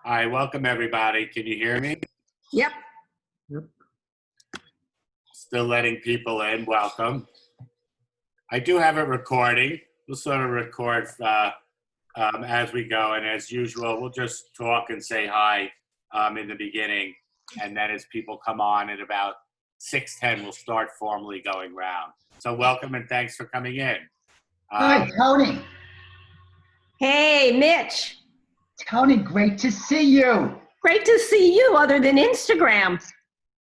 Hi, welcome everybody. Can you hear me? Yep. Still letting people in. Welcome. I do have it recording. We'll sort of record as we go, and as usual, we'll just talk and say hi in the beginning, and then as people come on at about 6:10, we'll start formally going round. So welcome and thanks for coming in. Hi, Tony. Hey, Mitch. Tony, great to see you. Great to see you, other than Instagram.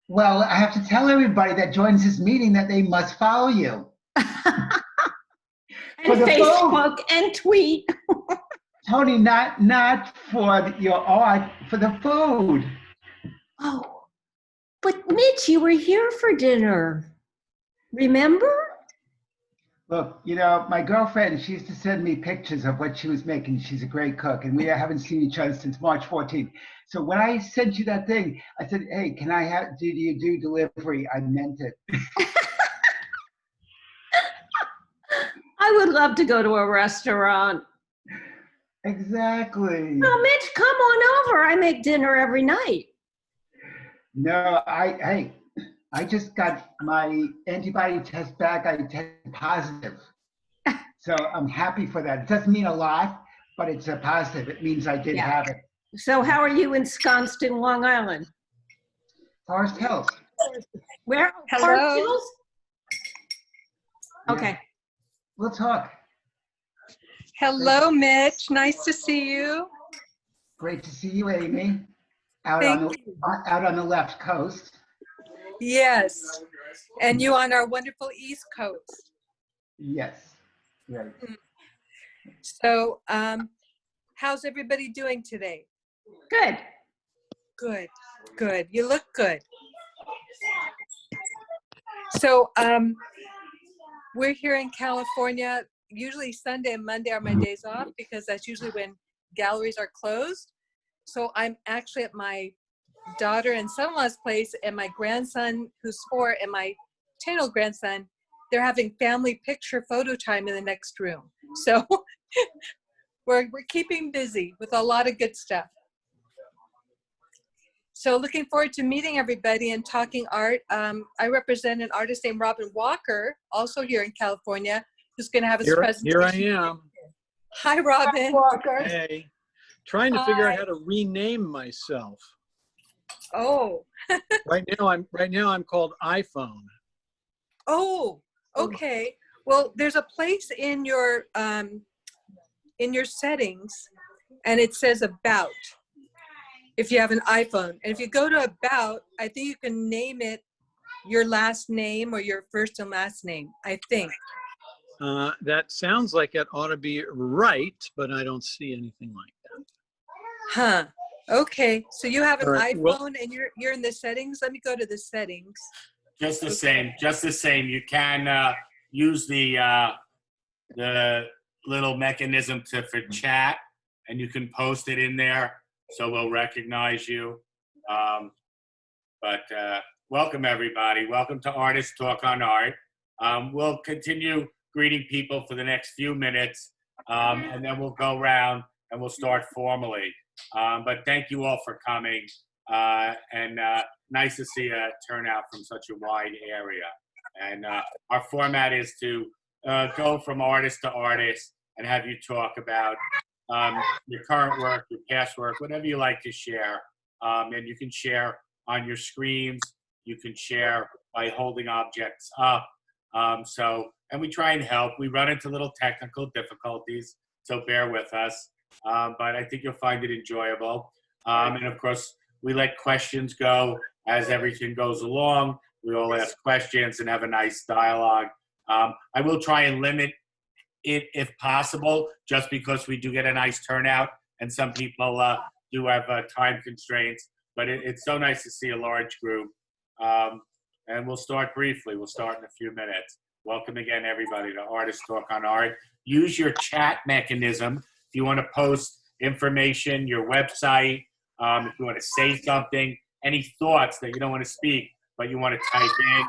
Well, I have to tell everybody that joins this meeting that they must follow you. And Facebook and tweet. Tony, not for your art, for the food. Oh, but Mitch, you were here for dinner. Remember? Look, you know, my girlfriend, she used to send me pictures of what she was making. She's a great cook, and we haven't seen each other since March 14th. So when I sent you that thing, I said, hey, can I have, do you do delivery? I meant it. I would love to go to a restaurant. Exactly. Oh, Mitch, come on over. I make dinner every night. No, I just got my antibody test back. I tested positive. So I'm happy for that. It doesn't mean a lot, but it's a positive. It means I did have it. So how are you ensconced in Long Island? Forest Hills. Where? Hello. Forest Hills? Okay. Yeah. We'll talk. Hello, Mitch. Nice to see you. Great to see you, Amy. Out Thank on the left coast. Yes. And you on our wonderful East Coast. Yes. Right. So, how's everybody doing today? Good. Good. Good. You look good. So, we're here in California. Usually Sunday and Monday are my days off because that's usually when galleries are closed. So I'm actually at my daughter and son-in-law's place, and my grandson, who's 4, and my 10-year-old grandson, they're having family picture photo time in the next room. So we're keeping busy with a lot of good stuff. So looking forward to meeting everybody and talking art. I represent an artist named Robin Walker, also here in California, who's going to have his presentation. Here I am. Hi, Robin. Walker. Hey, trying to figure out how to rename myself. Oh. Right now I'm called iPhone. Oh, okay. Well, there's a place in your settings, and it says About. If you have an iPhone, and if you go to About, I think you can name it your last name or your first and last name, I think. That sounds like it ought to be right, but I don't see anything like that. Huh. Okay. So you have an Right, iPhone, well, and you're in the settings. Let me go to the settings. Just the same. You can use the little mechanism for chat, and you can post it in there, so we'll recognize you. But welcome everybody. Welcome to Artist Talk on Art. We'll continue greeting people for the next few minutes, and then we'll go around and we'll start formally. But thank you all for coming, and nice to see a turnout from such a wide area. And our format is to go from artist to artist and have you talk about your current work, your past work, whatever you like to share. And you can share on your screens. You can share by holding objects up. And we try and help. We run into little technical difficulties, so bear with us. But I think you'll find it enjoyable. And of course, we let questions go as everything goes along. We all ask questions and have a nice dialogue. I will try and limit it if possible, just because we do get a nice turnout and some people do have time constraints. But it's so nice to see a large group. And we'll start briefly. We'll start in a few minutes. Welcome again, everybody, to Artist Talk on Art. Use your chat mechanism if you want to post information, your website, if you want to say something, any thoughts that you don't want to speak, but you want to type in.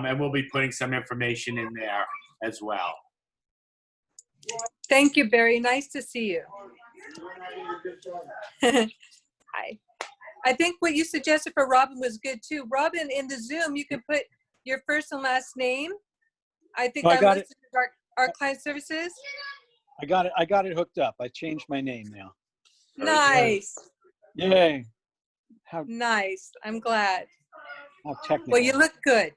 And we'll be putting some information in there as well. Thank you, Barry. Nice to see you. I think what you suggested for Robin was good too. Robin, in the Zoom, you can put your first and last name. I think Oh, I I'm got it. listed as our client services. I got it hooked up. I changed my name now. Nice. Yay. How Nice. I'm glad. technical. Well, you look good.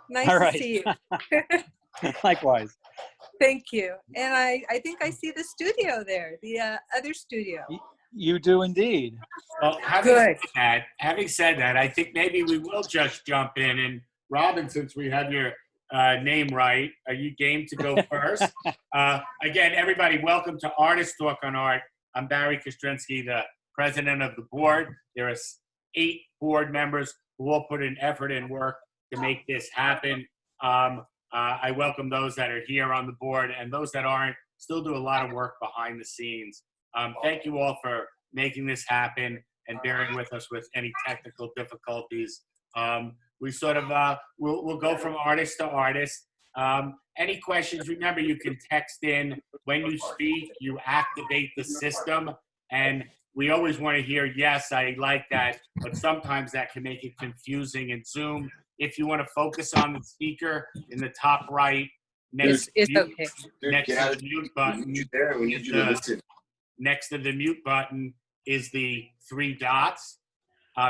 Nice All to right. see you. Likewise. Thank you. And I think I see the studio there, the other studio. You do indeed. Well, Good. having said that, I think maybe we will just jump in. And Robin, since we have your name right, are you game to go first? Again, everybody, welcome to Artist Talk on Art. I'm Barry Kostrensky, the president of the board. There are 8 board members who all put in effort and work to make this happen. I welcome those that are here on the board, and those that aren't still do a lot of work behind the scenes. Thank you all for making this happen and bearing with us with any technical difficulties. We sort of, we'll go from artist to artist. Any questions, remember you can text in. When you speak, you activate the system. And we always want to hear, yes, I like that, but sometimes that can make it confusing in Zoom. If you want to focus on the speaker in the top right, next It's to okay. the mute button, next to the mute button is the 3 dots.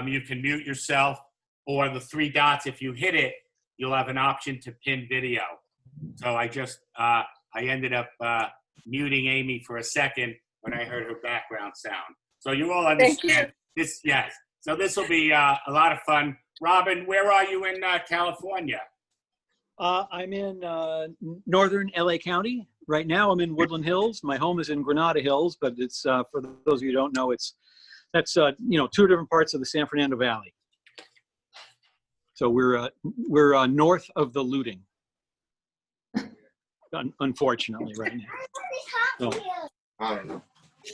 You can mute yourself, or the 3 dots, if you hit it, you'll have an option to pin video. So I just, I ended up muting Amy for a second when I heard her background sound. So you all understand this, yes. So this will be a lot of fun. Robin, where are you in California? I'm in northern LA County. Right now I'm in Woodland Hills. My home is in Granada Hills, but it's, for those of you who don't know, that's 2 different parts of the San Fernando Valley. So we're north of the looting, unfortunately, right now. So,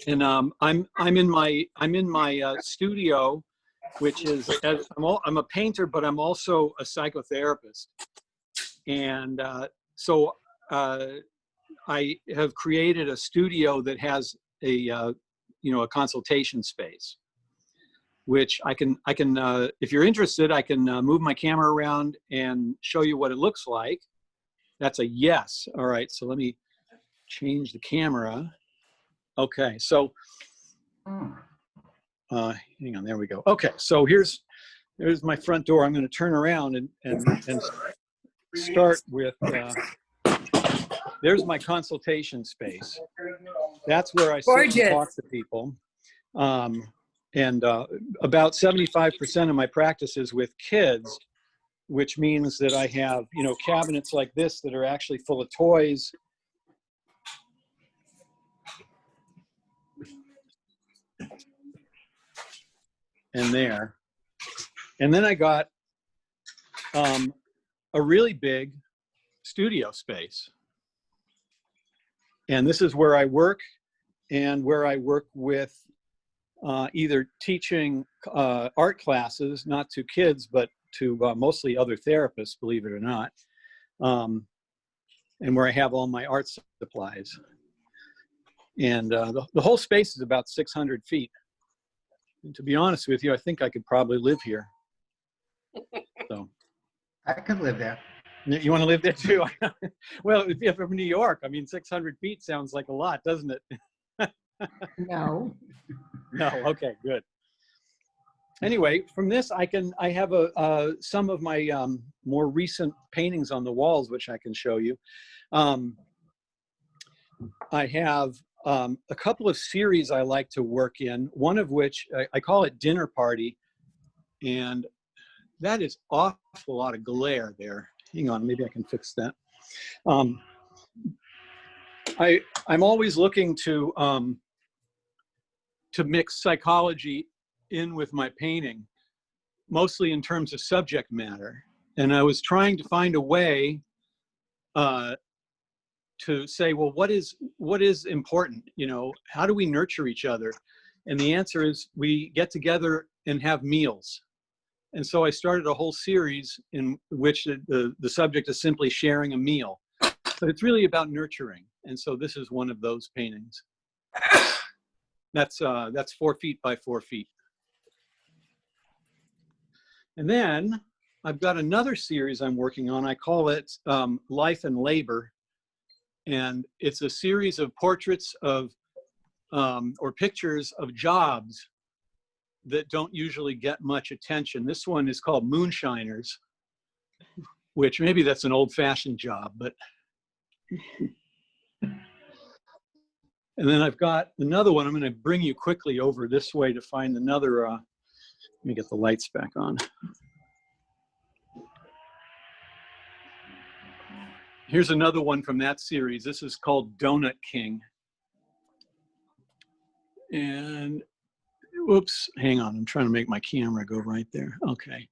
and I'm in my studio, which is I'm a painter, but I'm also a psychotherapist, and so I have created a studio that has a consultation space, which I can if you're interested, I can move my camera around and show you what it looks like. That's a yes. All right, so let me change the camera. Okay, so hang on, there we go. Okay, so there's my front door. I'm going to turn around and start with, there's my consultation space. That's where I sit and talk to people. And about 75% of my practice is with kids, which means that I have, cabinets like this that are actually full of toys. And there. And then I got a really big studio space. And this is where I work, and where I work with either teaching art classes, not to kids, but to mostly other therapists, believe it or not, and where I have all my art supplies. And the whole space is about 600 feet. And to be honest with you, I think I could probably live here. So I could live there. you want to live there too? Well, if I'm from New York, 600 feet sounds like a lot, doesn't it? No. No. Okay, good. Anyway, from this, I have some of my more recent paintings on the walls, which I can show you. I have a couple of series I like to work in, one of which I call it Dinner Party, and that is awful lot of glare there. Hang on, maybe I can fix that. I'm always looking to mix psychology in with my painting, mostly in terms of subject matter. And I was trying to find a way to say, well, what is important? How do we nurture each other? And the answer is we get together and have meals. And so I started a whole series in which the subject is simply sharing a meal, but it's really about nurturing. And so this is one of those paintings. That's 4 feet by 4 feet. And then I've got another series I'm working on. I call it Life and Labor. And it's a series of portraits of, or pictures of jobs that don't usually get much attention. This one is called Moonshiners, which maybe that's an old-fashioned job, but. And then I've got another one. I'm going to bring you quickly over this way to find another. Let me get the lights back on. Here's another one from that series. This is called Donut King. And whoops, hang on. I'm trying to make my camera go right there. Okay.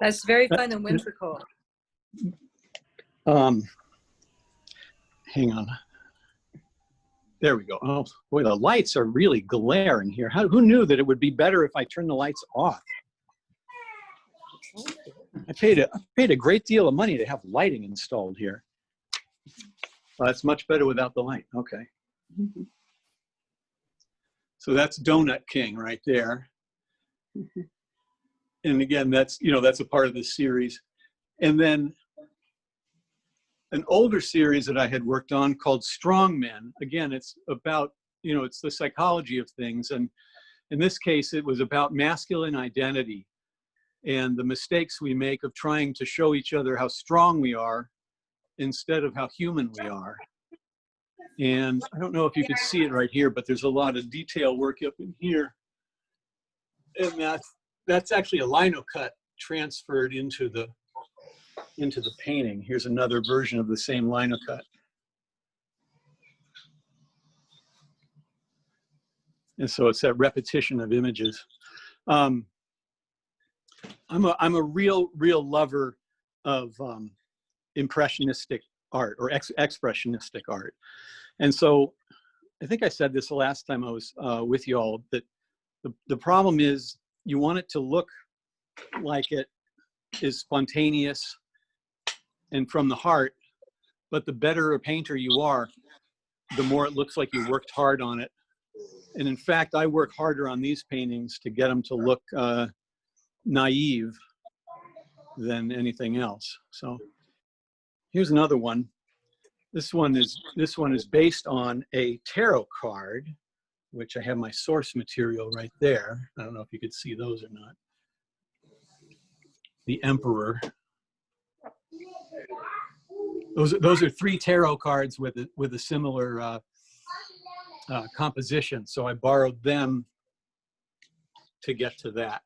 That's very fun and whimsical. Hang on. There we go. Oh boy, the lights are really glaring here. Who knew that it would be better if I turned the lights off? I paid a great deal of money to have lighting installed here. Well, that's much better without the light. Okay. So that's Donut King right there. And again, that's a part of this series. And then an older series that I had worked on called Strong Men. Again, it's about, it's the psychology of things. And in this case, it was about masculine identity and the mistakes we make of trying to show each other how strong we are instead of how human we are. And I don't know if you can see it right here, but there's a lot of detail work up in here. And that's actually a lino cut transferred into the painting. Here's another version of the same lino cut. And so it's that repetition of images. I'm a real lover of impressionistic art or expressionistic art. And so I think I said this the last time I was with you all, that the problem is you want it to look like it is spontaneous and from the heart, but the better a painter you are, the more it looks like you worked hard on it. And in fact, I work harder on these paintings to get them to look naive than anything else. So here's another one. This one is based on a tarot card, which I have my source material right there. I don't know if you could see those or not. The Emperor. Those are 3 tarot cards with a similar composition. So I borrowed them to get to that.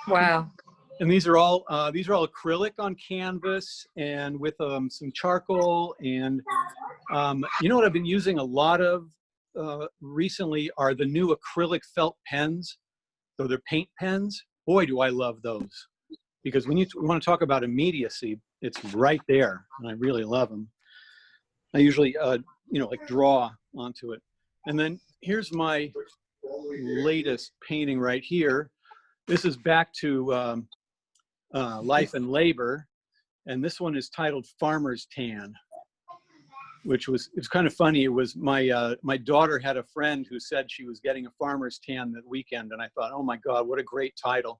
Wow. And these are all acrylic on canvas and with some charcoal. And you know what I've been using a lot of recently are the new acrylic felt pens. So they're paint pens. Boy, do I love those. Because when you want to talk about immediacy, it's right there, and I really love them. I usually, like draw onto it. And then here's my latest painting right here. This is back to Life and Labor, and this one is titled Farmer's Tan, it's kind of funny. It was my daughter had a friend who said she was getting a farmer's tan that weekend, and I thought, oh my God, what a great title.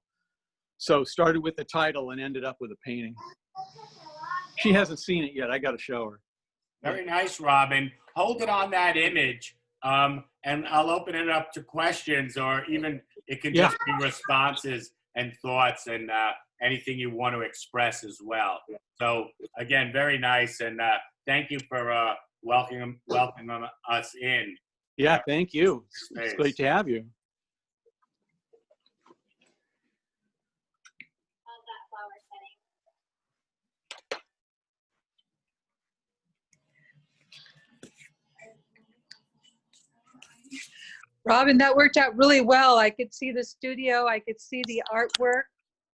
So started with the title and ended up with a painting. She hasn't seen it yet. I got to show her. Very nice, Robin. Hold it on that image, and I'll open it up to questions, or even it can just be responses and thoughts and anything you want to express as well. So again, very nice, and thank you for welcoming us in. Yeah, thank you. It's great to have you. Robin, that worked out really well. I could see the studio. I could see the artwork.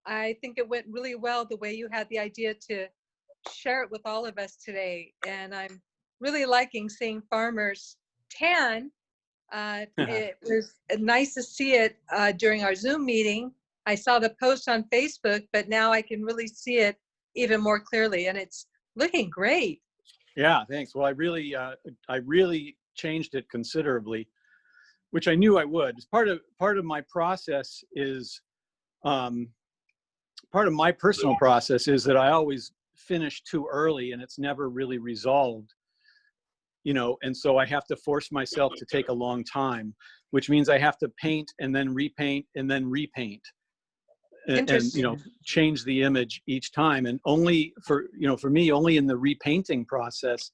I think it went really well the way you had the idea to share it with all of us today. And I'm really liking seeing Farmer's Tan. It was nice to see it during our Zoom meeting. I saw the post on Facebook, but now I can really see it even more clearly, and it's looking great. Yeah, thanks. Well, I really changed it considerably, which I knew I would. Part of my process is part of my personal process is that I always finish too early and it's never really resolved, you know, and so I have to force myself to take a long time, which means I have to paint and then repaint and then repaint. And you know, change the image each time. And only for, you know, for me, only in the repainting process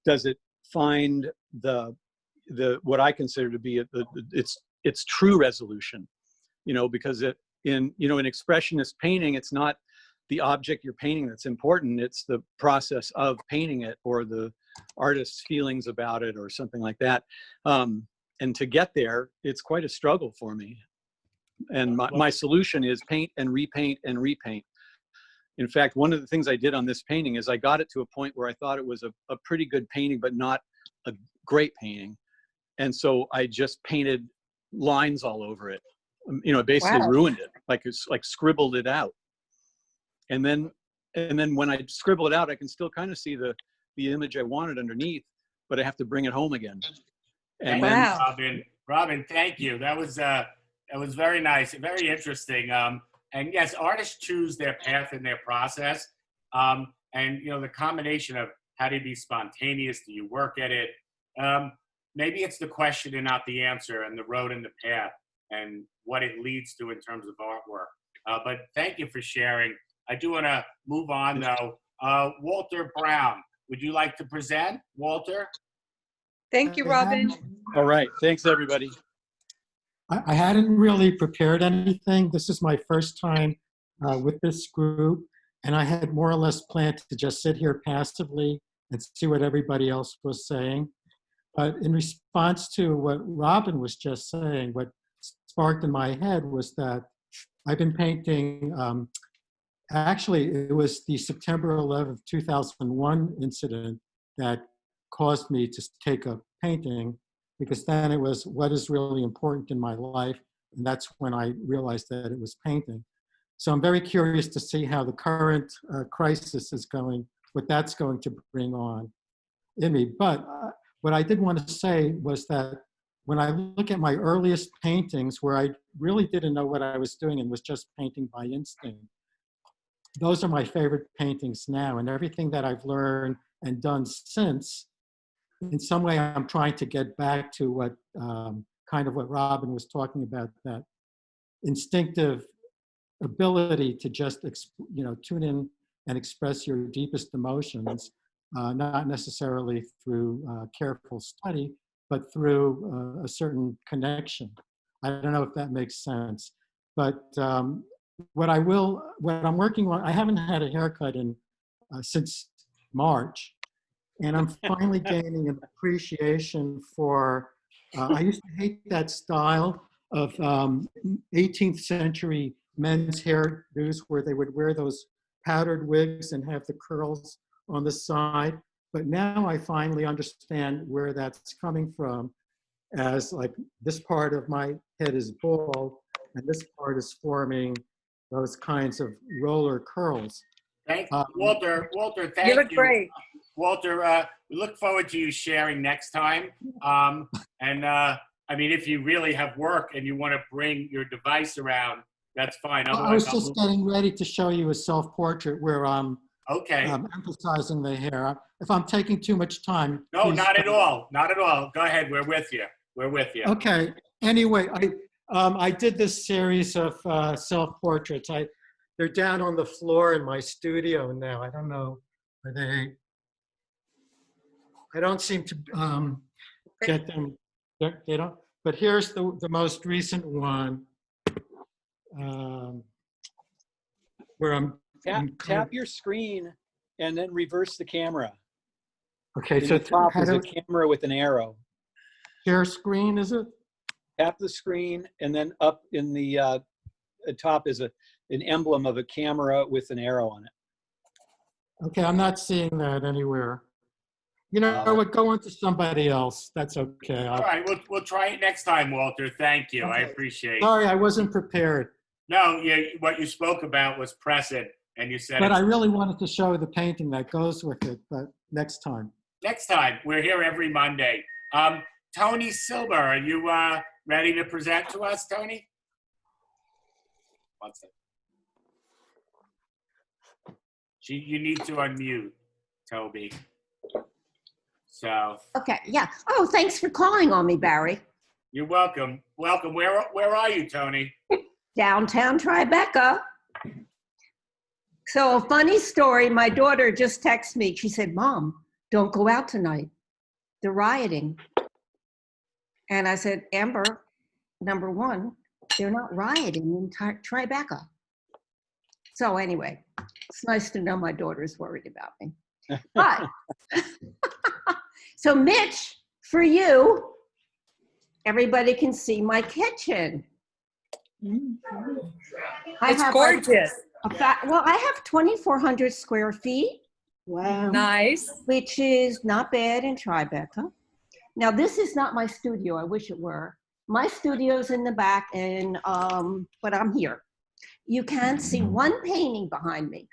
does it find the what I consider to be its true resolution, you know, because in expressionist painting, it's not the object you're painting that's important, it's the process of painting it or the artist's feelings about it or something like that. And to get there, it's quite a struggle for me. And my solution is paint and repaint and repaint. In fact, one of the things I did on this painting is I got it to a point where I thought it was a pretty good painting, but not a great painting. And so I just painted lines all over it. You know, basically ruined it, like scribbled it out. And then when I scribble it out, I can still kind of see the image I wanted underneath, but I have to bring it home again. And Robin, thank you. That was very nice, very interesting. And yes, artists choose their path in their process. And you know, the combination of how do you be spontaneous, do you work at it? Maybe it's the question and not the answer, and the road and the path, and what it leads to in terms of artwork. But thank you for sharing. I do want to move on though. Walter Brown, would you like to present, Walter? Thank you, Robin. All right, thanks everybody. I hadn't really prepared anything. This is my first time with this group, and I had more or less planned to just sit here passively and see what everybody else was saying. But in response to what Robin was just saying, what sparked in my head was that I've been painting, actually it was the September 11th, 2001 incident that caused me to take up painting, because then it was what is really important in my life. And that's when I realized that it was painting. So I'm very curious to see how the current crisis is going, what that's going to bring on in me. But what I did want to say was that when I look at my earliest paintings where I really didn't know what I was doing and was just painting by instinct, those are my favorite paintings now. And everything that I've learned and done since, in some way, I'm trying to get back to what kind of what Robin was talking about, that instinctive ability to just, you know, tune in and express your deepest emotions, not necessarily through careful study, but through a certain connection. I don't know if that makes sense, but what I'm working on, I haven't had a haircut in since March. And I'm finally gaining an appreciation for, I used to hate that style of 18th century men's hairdos where they would wear those powdered wigs and have the curls on the side. But now I finally understand where that's coming from, as like this part of my head is bald and this part is forming those kinds of roller curls. Thank you, Walter, thank you. You look great. Walter, we look forward to you sharing next time. I mean, if you really have work and you want to bring your device around, that's fine. I was just getting ready to show you a self-portrait where I'm emphasizing the hair. If I'm taking too much time. No, not at all. Not at all. Go ahead. We're with you. We're with you. Okay. Anyway, I did this series of self-portraits. They're down on the floor in my studio now. I don't know. Are they? I don't seem to get them. They don't. But here's the most recent one, where I'm tap your screen and then reverse the camera. Okay, so the top is a camera with an arrow. Share screen, is it? Tap the screen, and then up in the top is an emblem of a camera with an arrow on it. Okay, I'm not seeing that anywhere. You know what? Go on to somebody else. That's okay. All right, we'll try it next time, Walter. Thank you. Okay. I appreciate it. Sorry, I wasn't prepared. No, what you spoke about was present, and you said. But I really wanted to show the painting that goes with it. But next time. Next time, we're here every Monday. Tony Silber, are you ready to present to us, Tony? One second. You need to unmute, Toby. So Okay, yeah. Oh, thanks for calling on me, Barry. you're welcome. Welcome. Where are you, Tony? Downtown Tribeca. So a funny story, my daughter just texted me. She said, Mom, don't go out tonight. They're rioting. And I said, Amber, number one, they're not rioting in Tribeca. So anyway, it's nice to know my daughter's worried about me. But, so Mitch, for you, everybody can see my kitchen. I It's have gorgeous. well, I have 2,400 square feet, Wow. Nice. which is not bad in Tribeca. Now, this is not my studio. I wish it were. My studio's in the back, and but I'm here. You can see one painting behind me,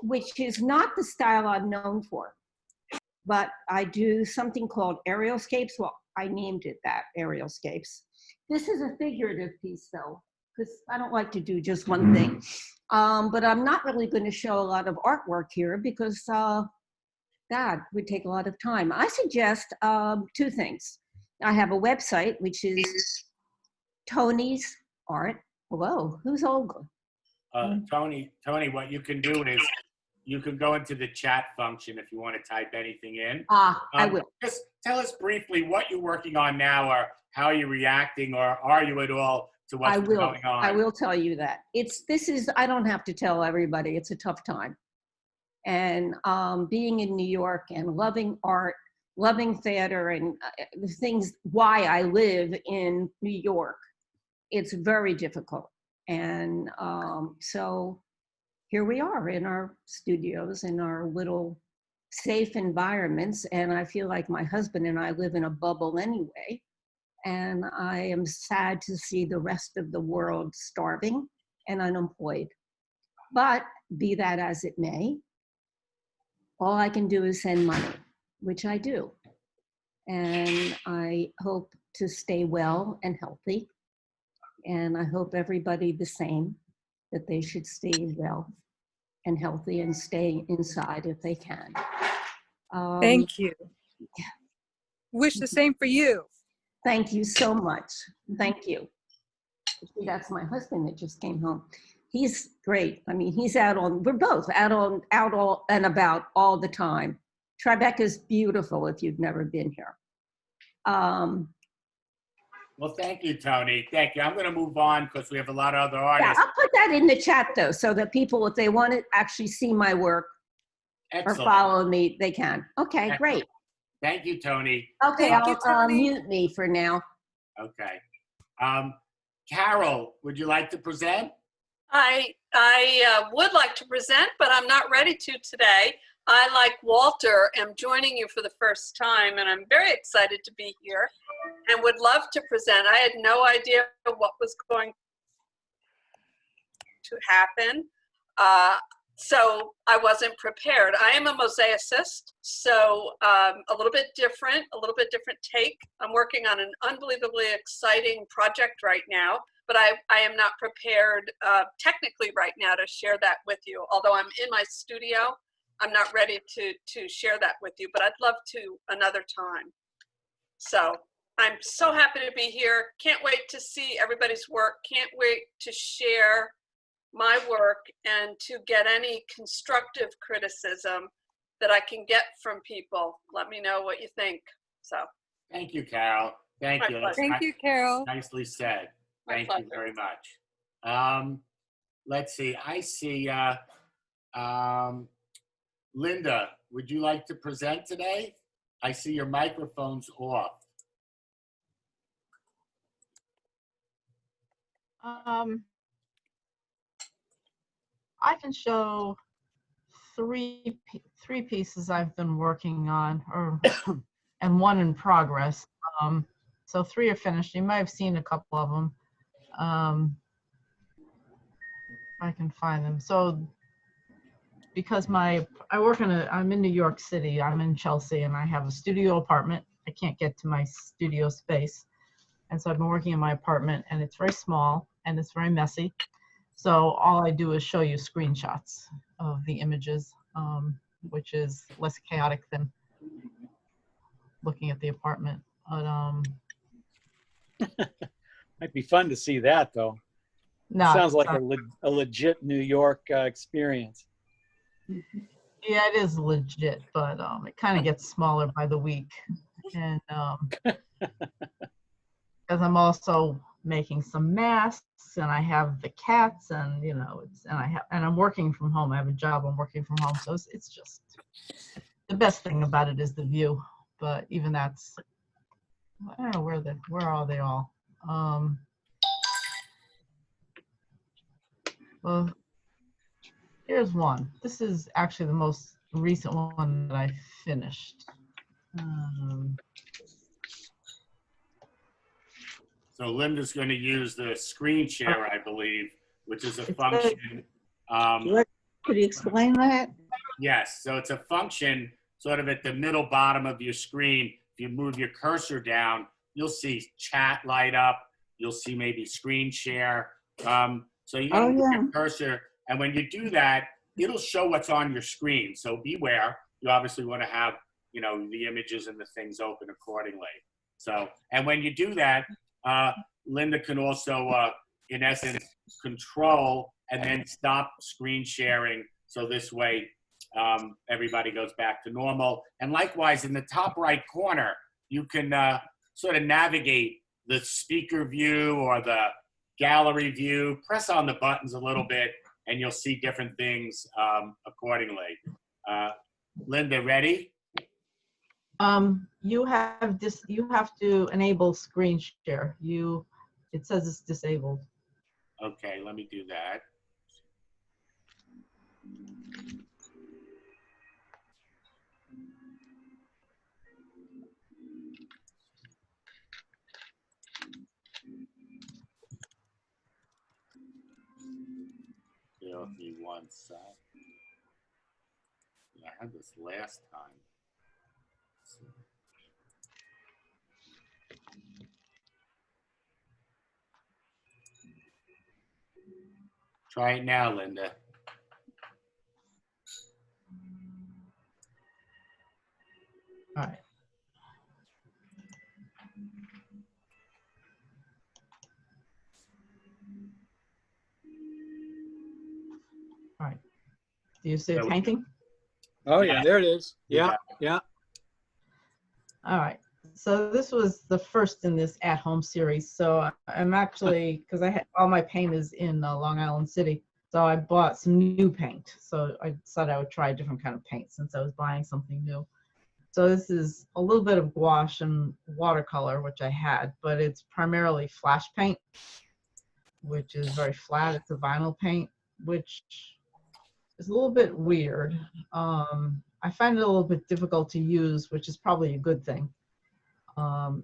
which is not the style I'm known for. But I do something called aerialscapes. Well, I named it that, aerialscapes. This is a figurative piece, though, because I don't like to do just one thing. But I'm not really going to show a lot of artwork here because that would take a lot of time. I suggest two things. I have a website, which is Tony's Art. Hello, who's Olga? Tony, what you can do is you can go into the chat function if you want to type anything in. I will. Just tell us briefly what you're working on now, or how you're reacting, or are you at all to what's going on? I will tell you that. I don't have to tell everybody, it's a tough time. And being in New York and loving art, loving theater, and the things why I live in New York, it's very difficult. And so here we are in our studios, in our little safe environments. And I feel like my husband and I live in a bubble anyway. And I am sad to see the rest of the world starving and unemployed. But be that as it may, all I can do is send money, which I do. And I hope to stay well and healthy. And I hope everybody the same, that they should stay well and healthy and stay inside if they can. Thank you. Wish the same for you. Thank you so much. Thank you. That's my husband that just came home. He's great. I mean, we're both out all and about all the time. Tribeca's beautiful if you've never been here. Well, thank you, Tony. Thank you. I'm going to move on because we have a lot of other Yeah, artists. I'll put that in the chat though, so that people, if they want to actually see my work Excellent. or follow me, they can. Okay, Excellent. great. Thank you, Tony. Okay, Thank you, I'll Tony. mute me for now. Okay. Carol, would you like to present? I would like to present, but I'm not ready to today. I, like Walter, am joining you for the first time, and I'm very excited to be here and would love to present. I had no idea what was going to happen, so I wasn't prepared. I am a mosaicist, so a little bit different take. I'm working on an unbelievably exciting project right now, but I am not prepared technically right now to share that with you. Although I'm in my studio, I'm not ready to share that with you, but I'd love to another time. So I'm so happy to be here. Can't wait to see everybody's work. Can't wait to share my work and to get any constructive criticism that I can get from people. Let me know what you think. So Thank you, Carol. Thank My you. pleasure. Thank you, Carol. Nicely said. My Thank you pleasure. very much. Let's see. I see Linda, would you like to present today? I see your microphone's off. I can show three pieces I've been working on, and one in progress. So 3 are finished. You might have seen a couple of them. I can find them. So because I'm in New York City, I'm in Chelsea, and I have a studio apartment. I can't get to my studio space. And so I've been working in my apartment, and it's very small. and it's very messy. So all I do is show you screenshots of the images, which is less chaotic than looking at the apartment. But Might be fun to see that, though. no, Sounds like it's a legit New York experience. yeah, it is legit, but it kind of gets smaller by the week, and because I'm also making some masks, and I have the cats, and you know, and I'm working from home. I have a job. I'm working from home, so it's just the best thing about it is the view. But even that's, I don't know where are they all? Well, here's one. This is actually the most recent one that I finished. So Linda's going to use the screen share, I believe, which is a It's function. Could you explain that? Yes, so it's a function sort of at the middle bottom of your screen. If you move your cursor down, you'll see chat light up. You'll see maybe screen share. So you gotta move your cursor, and when you do that, it'll show what's on your screen. So beware. You obviously want to have, you know, the images and the things open accordingly. So, and when you do that, Linda can also, in essence, control and then stop screen sharing. So this way, everybody goes back to normal. And likewise, in the top right corner, you can sort of navigate the speaker view or the gallery view. Press on the buttons a little bit, and you'll see different things accordingly. Linda, ready? You have to enable screen share. It says it's disabled. Okay, let me do that. Bear with me one sec. I had this last time. Try it now, Linda. All right. All right. Do you see a painting? Oh yeah, there it is. Yeah, yeah. All right. So this was the first in this at-home series. So I'm actually, because I had all my paint is in Long Island City, so I bought some new paint. So I decided I would try a different kind of paint since I was buying something new. So this is a little bit of gouache and watercolor, which I had, but it's primarily flash paint, which is very flat. It's a vinyl paint, which is a little bit weird. I find it a little bit difficult to use, which is probably a good thing.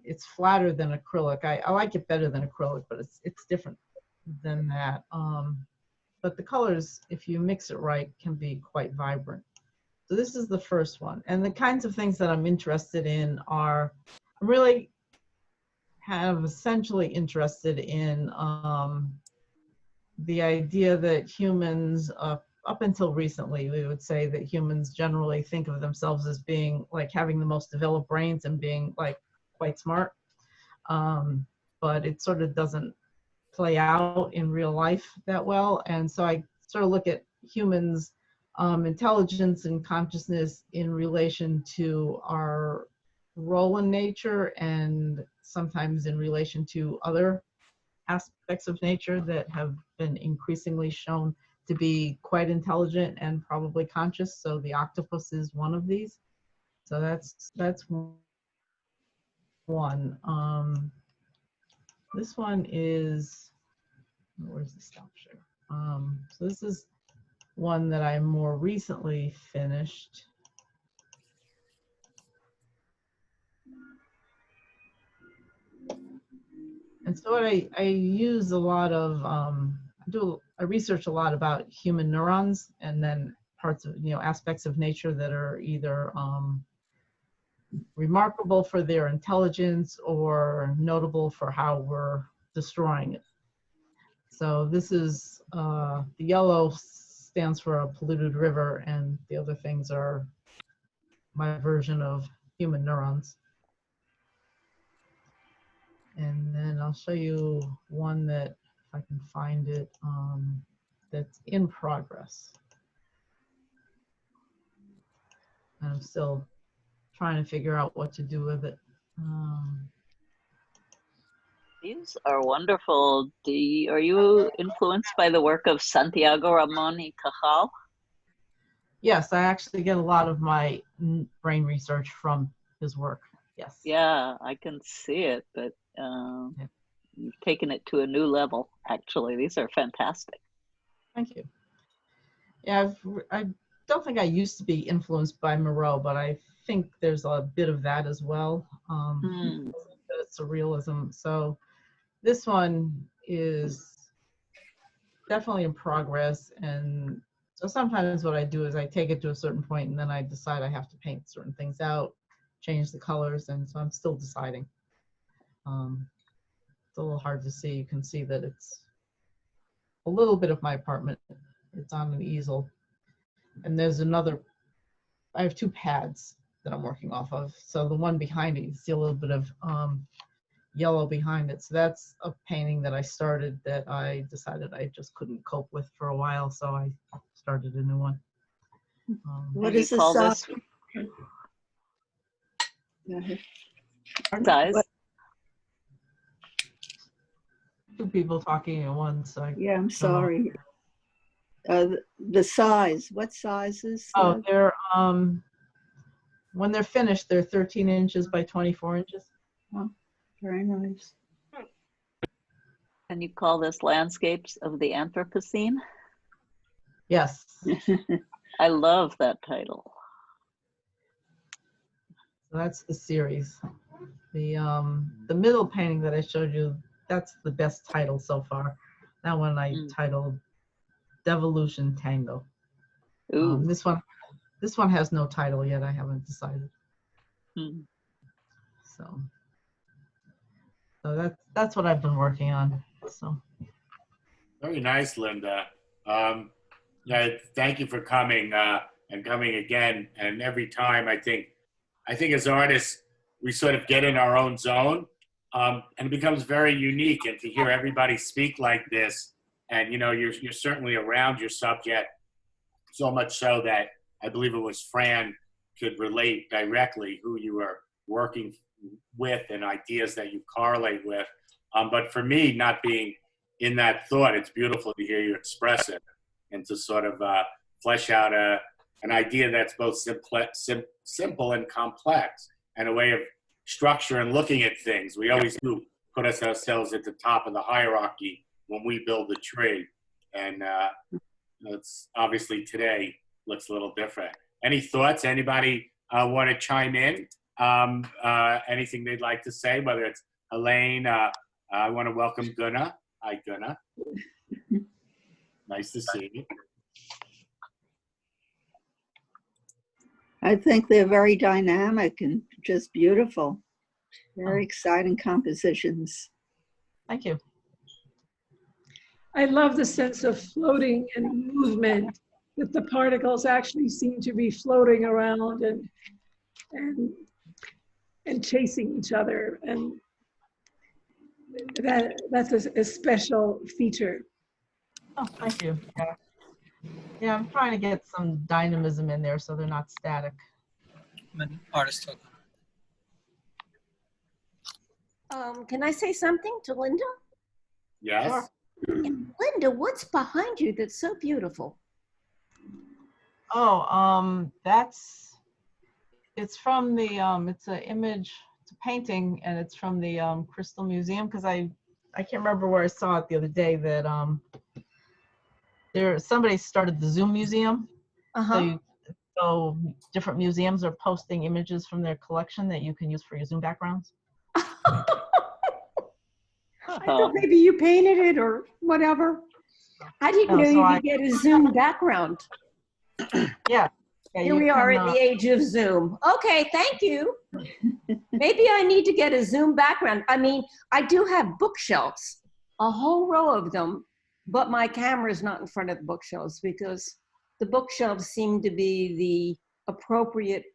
It's flatter than acrylic. I like it better than acrylic, but it's different than that. But the colors, if you mix it right, can be quite vibrant. So this is the first one. And the kinds of things that I'm interested in are, I'm really kind of essentially interested in the idea that humans, up until recently, we would say that humans generally think of themselves as being like having the most developed brains and being like quite smart. But it sort of doesn't play out in real life that well. And so I sort of look at humans' intelligence and consciousness in relation to our role in nature and sometimes in relation to other aspects of nature that have been increasingly shown to be quite intelligent and probably conscious. So the octopus is one of these. So that's one. This one is, where's the stop share? So this is one that I more recently finished. And so I use a lot of, I research a lot about human neurons and then parts of, aspects of nature that are either remarkable for their intelligence or notable for how we're destroying it. So this is, the yellow stands for a polluted river, and the other things are my version of human neurons. And then I'll show you one that, if I can find it, that's in progress. I'm still trying to figure out what to do with it. These are wonderful. Are you influenced by the work of Santiago Ramon y Cajal? Yes, I actually get a lot of my brain research from his work. Yes. Yeah, I can see it, but you've taken it to a new level, actually. These are fantastic. Thank you. Yeah, I don't think I used to be influenced by Moreau, but I think there's a bit of that as well. The surrealism. So this one is definitely in progress. And so sometimes what I do is I take it to a certain point and then I decide I have to paint certain things out, change the colors. And so I'm still deciding. It's a little hard to see. You can see that it's a little bit of my apartment. It's on an easel. And there's another, I have two pads that I'm working off of. So the one behind it, you see a little bit of yellow behind it. So that's a painting that I started that I decided I just couldn't cope with for a while. So I started a new one. What is the size? Size? Two people talking at once. Yeah, I'm sorry. The size, what sizes? Oh, they're, when they're finished, they're 13 inches by 24 inches. Oh, very nice. Can you call this Landscapes of the Anthropocene? Yes. I love that title. So that's the series. The middle painting that I showed you, that's the best title so far. That one I titled Devolution Tango. This one has no title yet. I haven't decided. So that's what I've been working on. So very nice, Linda. Yeah, thank you for coming and coming again. And every time, I think as artists, we sort of get in our own zone, and it becomes very unique. And to hear everybody speak like this, and you're certainly around your subject, so much so that I believe it was Fran could relate directly who you were working with and ideas that you correlate with. But for me, not being in that thought, it's beautiful to hear you express it and to sort of flesh out an idea that's both simple and complex, and a way of structure and looking at things. We always do put ourselves at the top of the hierarchy when we build the tree. And it's obviously today looks a little different. Any thoughts? Anybody want to chime in? Anything they'd like to say, whether it's Elaine, I want to welcome Gunnar. Hi, Gunnar. Nice to see you. I think they're very dynamic and just beautiful. Very exciting compositions. thank you. I love the sense of floating and movement, that the particles actually seem to be floating around and chasing each other, and that's a special feature. Oh, thank you. Yeah, I'm trying to get some dynamism in there so they're not static. I'm an artist. Can I say something to Linda? Yes. Sure. Linda, what's behind you that's so beautiful? Oh, it's from the, it's an image, it's a painting, and it's from the Crystal Museum, because I can't remember where I saw it the other day, that somebody started the Zoom Museum. So different museums are posting images from their collection that you can use for your Zoom backgrounds. I thought maybe you painted it or whatever. I didn't know you could get a Zoom background. Yeah. Here we are at the age of Zoom. Okay, thank you. Maybe I need to get a Zoom background. I mean, I do have bookshelves, a whole row of them but my camera is not in front of the bookshelves because the bookshelves seem to be the appropriate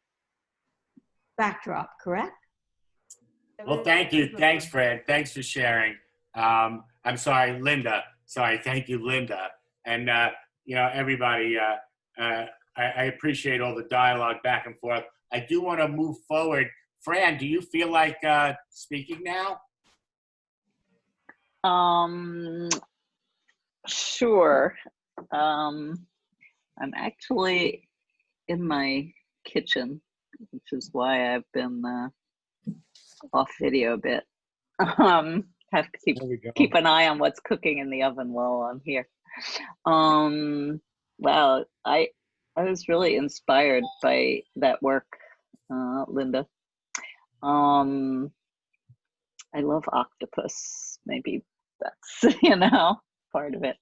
backdrop, correct? Well, thank you. Thanks, Fred. Thanks for sharing. I'm sorry, Linda. Sorry. Thank you, Linda. And, everybody, I appreciate all the dialogue back and forth. I do want to move forward. Fran, do you feel like speaking now? Sure. I'm actually in my kitchen, which is why I've been off video a bit. Have to keep an eye on what's cooking in the oven while I'm here. Wow, I was really inspired by that work, Linda. I love octopus. Maybe that's part of it.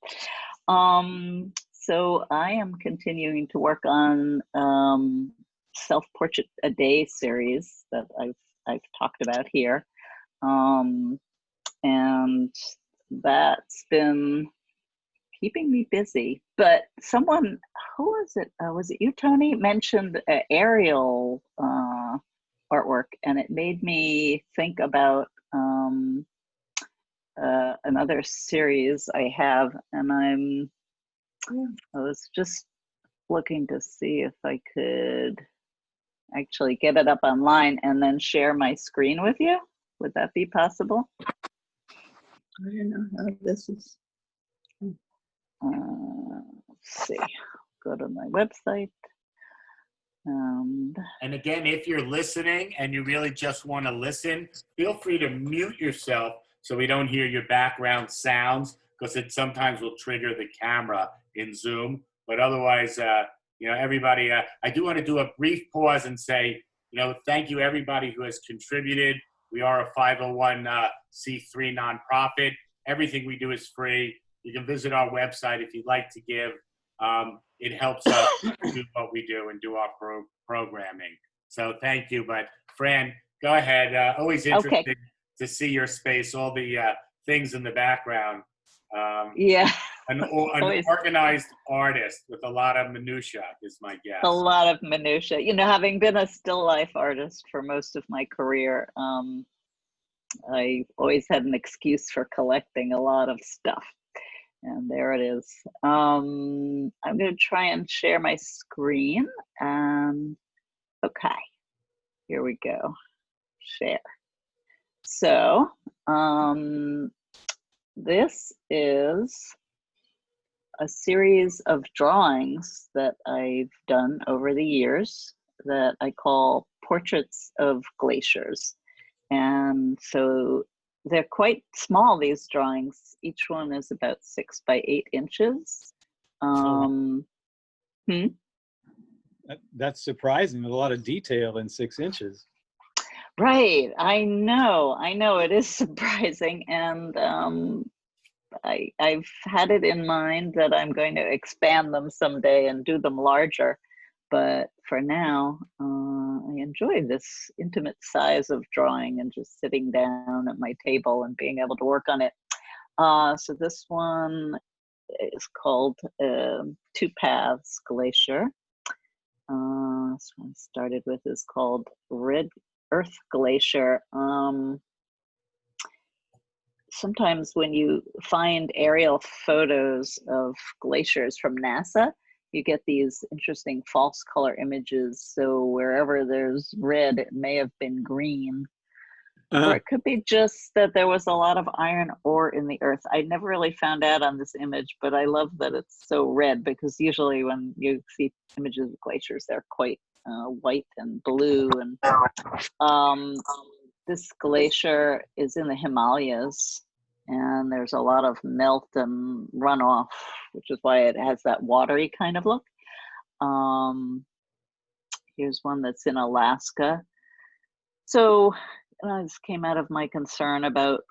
So I am continuing to work on self-portrait a day series that I've talked about here, and that's been keeping me busy. But someone, who was it? Was it you, Tony? Mentioned aerial artwork, and it made me think about another series I have, and I was just looking to see if I could actually get it up online and then share my screen with you. Would that be possible? I don't know how this is. Let's see. Go to my website. And again, if you're listening and you really just want to listen, feel free to mute yourself so we don't hear your background sounds, because it sometimes will trigger the camera in Zoom. But otherwise, everybody, I do want to do a brief pause and say, thank you everybody who has contributed. We are a 501c3 nonprofit. Everything we do is free. You can visit our website if you'd like to give. It helps us do what we do and do our programming. So thank you. But Fran, go ahead. Always interesting to see your space, all the things in the background. Yeah. An organized artist with a lot of minutia is my guess. A lot of minutia. Having been a still life artist for most of my career, I always had an excuse for collecting a lot of stuff. And there it is. I'm going to try and share my screen. Okay, here we go. Share. So this is a series of drawings that I've done over the years that I call Portraits of Glaciers. And so they're quite small, these drawings. Each one is about 6 by 8 inches. That's surprising. There's a lot of detail in 6 inches. Right. I know. It is surprising. And I've had it in mind that I'm going to expand them someday and do them larger. But for now, I enjoy this intimate size of drawing and just sitting down at my table and being able to work on it. So this one is called Two Paths Glacier. This one I started with is called Red Earth Glacier. Sometimes when you find aerial photos of glaciers from NASA, you get these interesting false color images. So wherever there's red, it may have been green. Or it could be just that there was a lot of iron ore in the earth. I never really found out on this image, but I love that it's so red, because usually when you see images of glaciers, they're quite white and blue. And this glacier is in the Himalayas, and there's a lot of melt and runoff, which is why it has that watery kind of look. Here's one that's in Alaska. So this came out of my concern about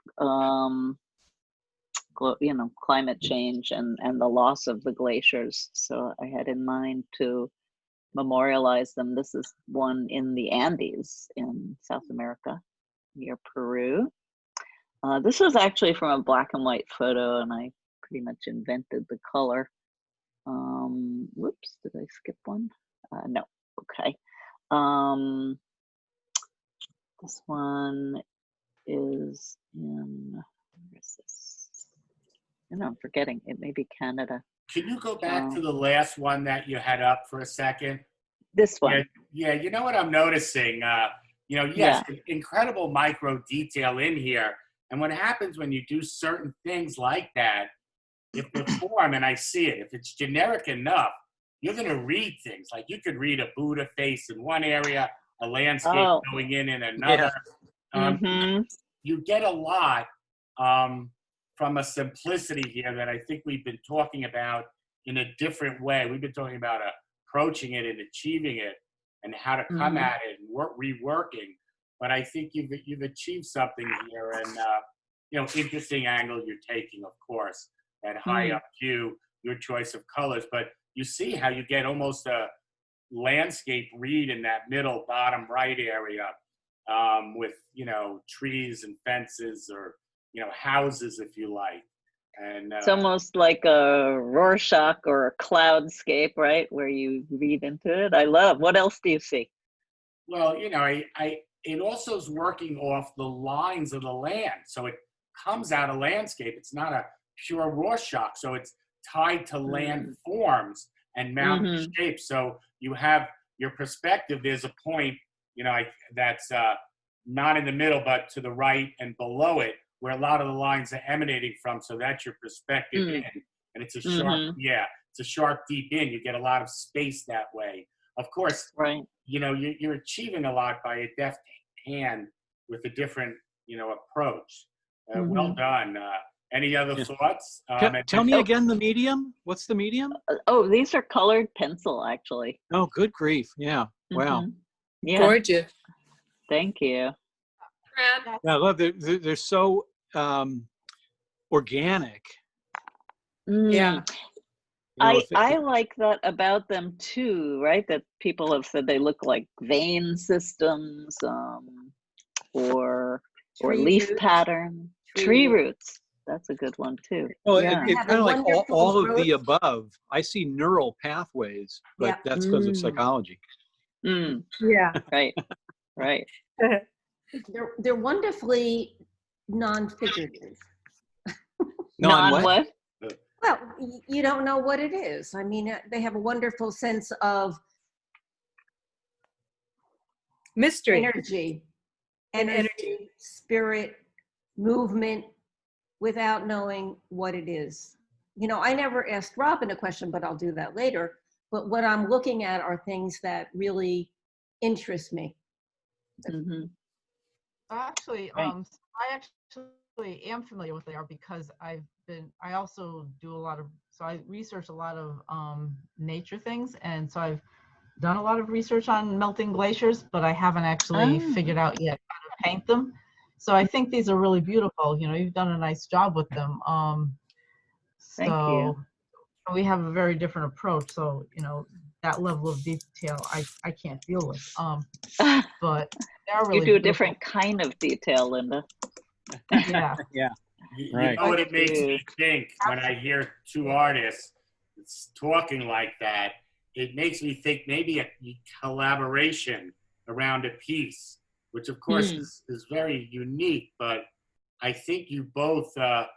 climate change and the loss of the glaciers. So I had in mind to memorialize them. This is one in the Andes in South America, near Peru. This was actually from a black and white photo, and I pretty much invented the color. Whoops, did I skip one? No, okay. This one is in, where is this? I know, I'm forgetting, it may be Canada. Can you go back to the last one that you had up for a second? This one. Yeah, you know what I'm noticing? Yes, incredible micro detail in here. And what happens when you do certain things like that, if the form, and I see it, if it's generic enough, you're going to read things. Like you could read a Buddha face in one area, a landscape going in another. You get a lot from a simplicity here that I think we've been talking about in a different way. We've been talking about approaching it and achieving it and how to come at it and reworking. But I think you've achieved something here, and interesting angle you're taking, of course, that high up view, your choice of colors. But you see how you get almost a landscape read in that middle bottom right area with trees and fences or houses, if you like. And it's almost like a Rorschach or a cloudscape, right, where you read into it. I love. What else do you see? Well, it also is working off the lines of the land, so it comes out of landscape. It's not a pure Rorschach, so it's tied to land forms and mountain shapes. So you have your perspective. There's a point, that's not in the middle, but to the right and below it, where a lot of the lines are emanating from. So that's your perspective in, and it's a sharp, it's a sharp deep in. You get a lot of space that way. Of course, right. You're achieving a lot by a deft hand with a different, approach. Well done. Any other thoughts? Tell me again the medium. What's the medium? Oh, these are colored pencil, actually. Oh, good grief. Yeah. Wow. Yeah. Gorgeous. Thank you. Yeah, I love they're so organic. Yeah. I like that about them too, right? That people have said they look like vein systems, or leaf roots. pattern, tree roots. That's a good one too. Well, yeah. it's kind of like all of the above. I see neural pathways, but that's because of psychology. Yeah. Right. Right. They're wonderfully non-figurative. What? Well, you don't know what it is. I mean, they have a wonderful sense of Mystery. energy, spirit, movement, without knowing what it is. I never asked Robin a question, but I'll do that later. But what I'm looking at are things that really interest me. Actually, I actually am familiar with they are because I also do I research a lot of nature things, and so I've done a lot of research on melting glaciers, but I haven't actually figured out yet how to paint them. So I think these are really beautiful. You've done a nice job with them. Thank you. We have a very different approach. So, that level of detail I can't deal with. But they're really you do a beautiful. different kind of detail, Linda. Yeah. Yeah. You know what it makes me think when I hear two artists talking like that? It makes me think maybe a collaboration around a piece, which of course is very unique, but I think you both are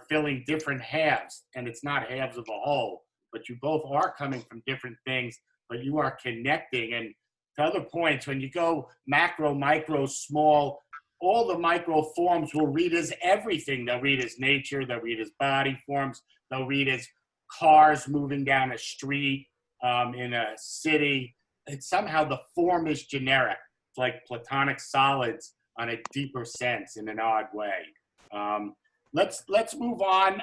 filling different halves, and it's not halves of a whole, but you both are coming from different things, but you are connecting. And to other points, when you go macro, micro, small, all the micro forms will read as everything. They'll read as nature, they'll read as body forms, they'll read as cars moving down a street in a city. And somehow the form is generic. It's like platonic solids on a deeper sense in an odd way. Let's move on.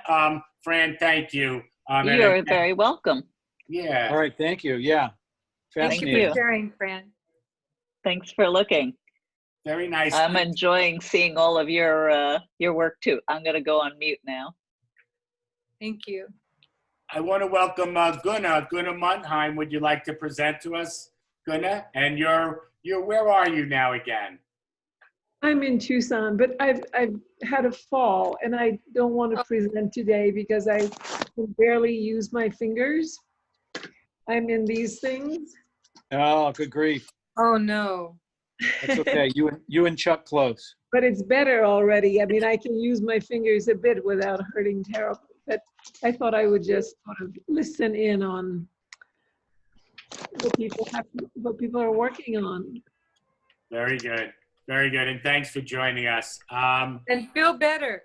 Fran, thank you. You're very welcome. Yeah. All right. Thank you. Yeah. Thank you for sharing, Fran. Thanks for looking. Very nice. I'm enjoying seeing all of your work too. I'm going to go on mute now. Thank you. I want to welcome Gunnar Mundheim. Would you like to present to us, Gunnar? And you're where are you now again? I'm in Tucson, but I've had a fall and I don't want to present today because I can barely use my fingers. I'm in these things. Oh, good grief. Oh, no. That's okay. You and Chuck close. But it's better already. I mean, I can use my fingers a bit without hurting terribly. But I thought I would just sort of listen in on what people are working on. Very good. Very good. And thanks for joining us. And feel better.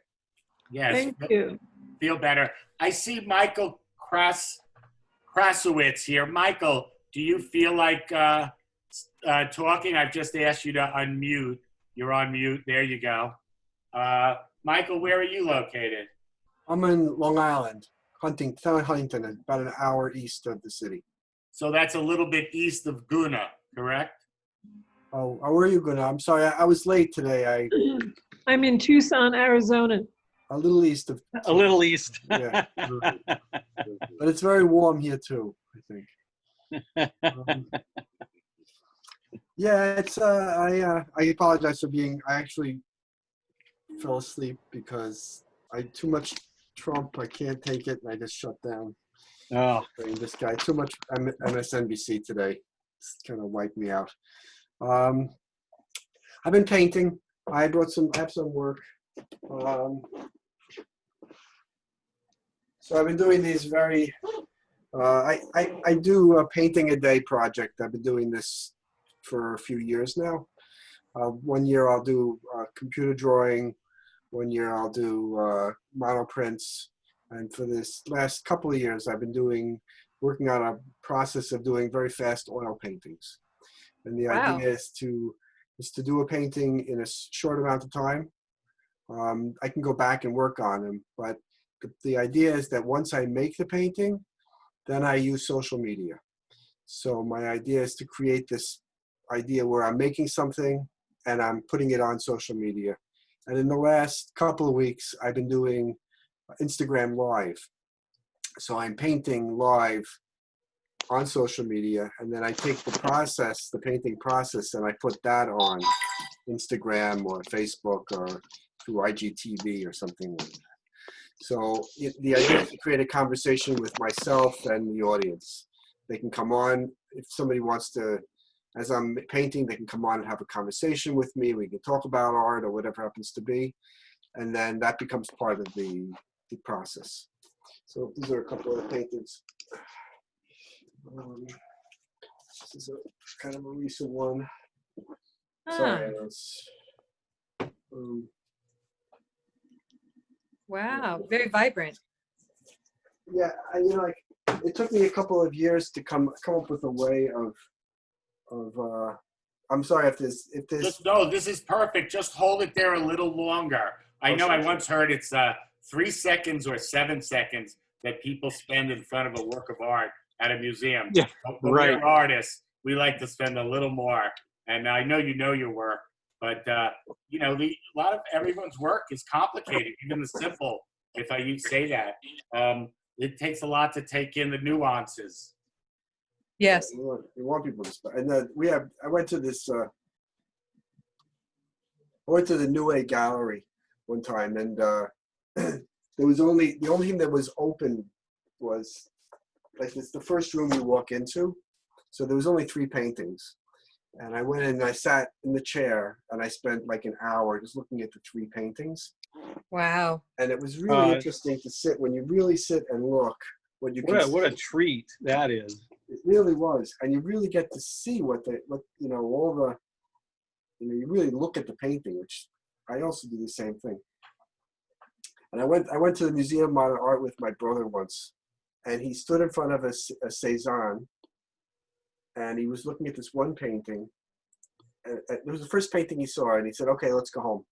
Yes, Thank you. feel better. I see Michael Krasowitz here. Michael, do you feel like talking? I've just asked you to unmute. You're on mute. There you go. Michael, where are you located? I'm in Long Island, Huntington, about an hour east of the city. So that's a little bit east of Guna, correct? Oh, where are you going? I'm sorry, I was late today. I'm in Tucson, Arizona. A little east of. A little east. Yeah, but it's very warm here too, I think. Yeah, it's. I apologize for being. I actually fell asleep because too much Trump. I can't take it, and I just shut down. Oh, This guy too much MSNBC today. It's kind of wiped me out. I've been painting. I have some work. So I've been doing these very. I do a painting a day project. I've been doing this for a few years now. 1 year I'll do computer drawing. 1 year I'll do monoprints. And for this last couple of years, I've been working on a process of doing very fast oil paintings. And the idea is to do a painting in a short amount of time. I can go back and work on them, but the idea is that once I make the painting, then I use social media. So my idea is to create this idea where I'm making something and I'm putting it on social media. And in the last couple of weeks, I've been doing Instagram Live. So I'm painting live on social media, and then I take the painting process, and I put that on Instagram or Facebook or through IGTV or something like that. So the idea is to create a conversation with myself and the audience. They can come on if somebody wants to, as I'm painting, they can come on and have a conversation with me. We can talk about art or whatever happens to be. And then that becomes part of the process. So these are a couple of paintings. This is a kind of a recent one. Sorry, Wow, very vibrant. Yeah, it took me a couple of years to come up with a way of. I'm sorry if this. No, this is perfect. Just hold it there a little longer. I know I once heard it's 3 seconds or 7 seconds that people spend in front of a work of art at a museum. Yeah, but right. We're artists. We like to spend a little more. And I know you know your work, but a lot of everyone's work is complicated, even the simple. If I say that, it takes a lot to take in the nuances. Yes. We want people to spend. And I went to this. I went to the New A gallery one time, and there was the only thing that was open was like it's the first room you walk into. So there was only 3 paintings. And I went in and I sat in the chair and I spent like an hour just looking at the 3 paintings. Wow. And it was really interesting to sit when you really sit and look. What a treat that is. It really was. And you really get to see you really look at the painting, which I also do the same thing. And I went to the Museum of Modern Art with my brother once, and he stood in front of a Cézanne, and he was looking at this one painting. And it was the first painting he saw, and he said, "Okay, let's go home."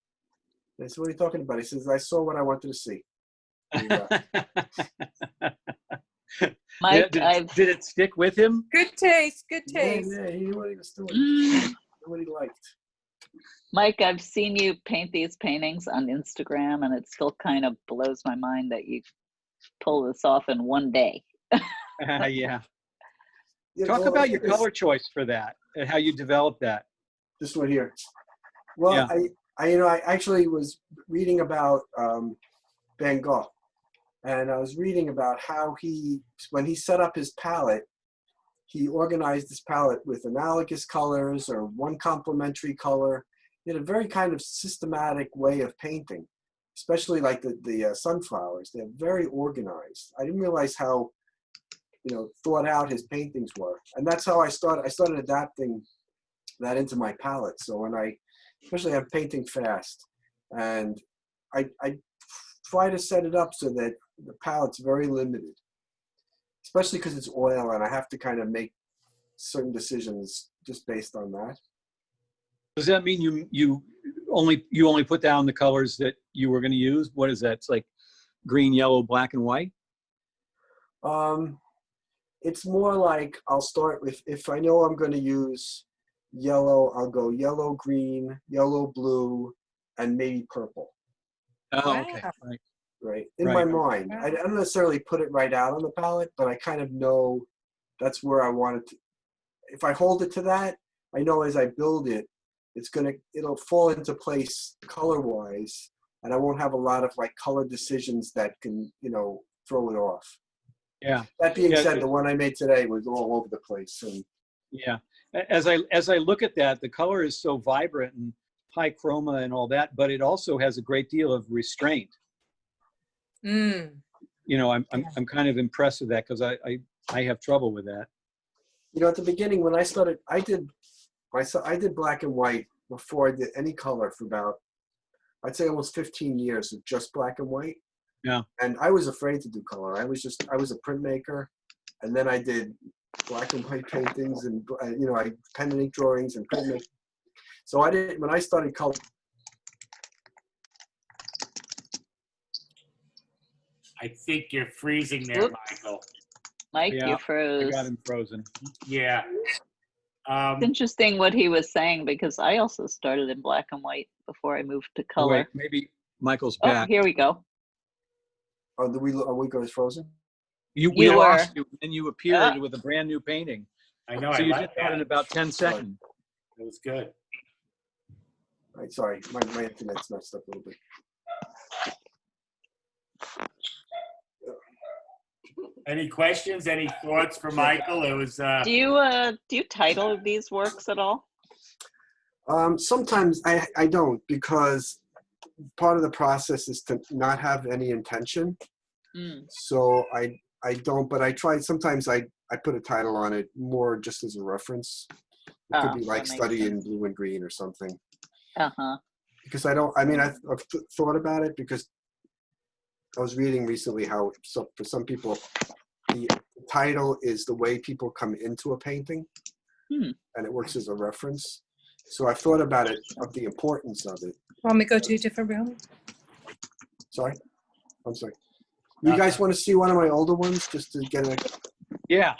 And I said, "What are you talking about?" He says, "I saw what I wanted to see." Mike, did it stick with him? Good taste. Good taste. Yeah, he knew what he was doing. He knew what he liked. Mike, I've seen you paint these paintings on Instagram, and it still kind of blows my mind that you pull this off in one day. Yeah. Talk about your color choice for that and how you developed that. This one here. Well, yeah. I actually was reading about Van Gogh, and I was reading about how when he set up his palette, he organized his palette with analogous colors or one complementary color. He had a very kind of systematic way of painting, especially like the sunflowers. They're very organized. I didn't realize how, thought out his paintings were. And that's how I started adapting that into my palette. So especially I'm painting fast, and I try to set it up so that the palette's very limited, especially because it's oil and I have to kind of make certain decisions just based on that. Does that mean you only put down the colors that you were going to use? What is that? It's like green, yellow, black, and white? It's more like I'll start with, if I know I'm going to use yellow, I'll go yellow, green, yellow, blue, and maybe purple. Oh, okay. Wow. Right. In my mind. I don't necessarily put it right out on the palette, but I kind of know that's where I want it to. If I hold it to that, I know as I build it, it'll fall into place color-wise, and I won't have a lot of like color decisions that can, throw it off. Yeah. That being said, the one I made today was all over the place. And yeah. As I look at that, the color is so vibrant and high chroma and all that, but it also has a great deal of restraint. Mm. I'm kind of impressed with that because I have trouble with that. At the beginning when I started, I did black and white before I did any color for about, I'd say almost 15 years of just black and white. Yeah. And I was afraid to do color. I was a printmaker, and then I did black and white paintings and I pen and ink drawings and printmaking. So when I started color. I think you're freezing there, Whoops. Michael. Mike, Yeah, you froze. I got him frozen. Yeah. It's interesting what he was saying because I also started in black and white before I moved to Oh, color. wait, maybe Michael's Oh, back. here we go. Are we going frozen? We You lost were. you, and you appeared with a brand new painting. I know. So I you like did that in about 10 seconds. It was good. All right, sorry, my internet's messed up a little bit. Any questions? Any thoughts for Michael? It was. Do you title these works at all? Sometimes I don't, because part of the process is to not have any intention. So I don't, but I try. Sometimes I put a title on it more just as a reference. It could be like Study in Blue and Green or something. Because I've thought about it, because I was reading recently how for some people the title is the way people come into a painting, and it works as a reference. So I've thought about it, of the importance of it. Want me to go to a different room? Sorry? I'm sorry. You guys want to see one of my older ones just to get a... Yeah.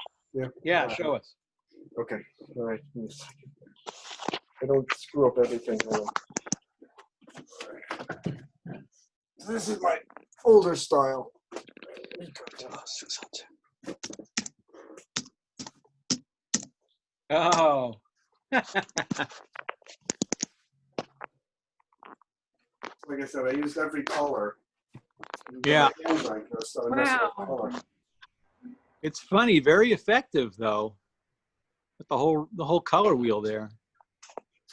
Yeah. Show us. Okay. All right. I don't screw up everything. This is my older style. Oh. Like I said, I used every color. Yeah. Wow. It's funny, very effective though. With the whole color wheel there.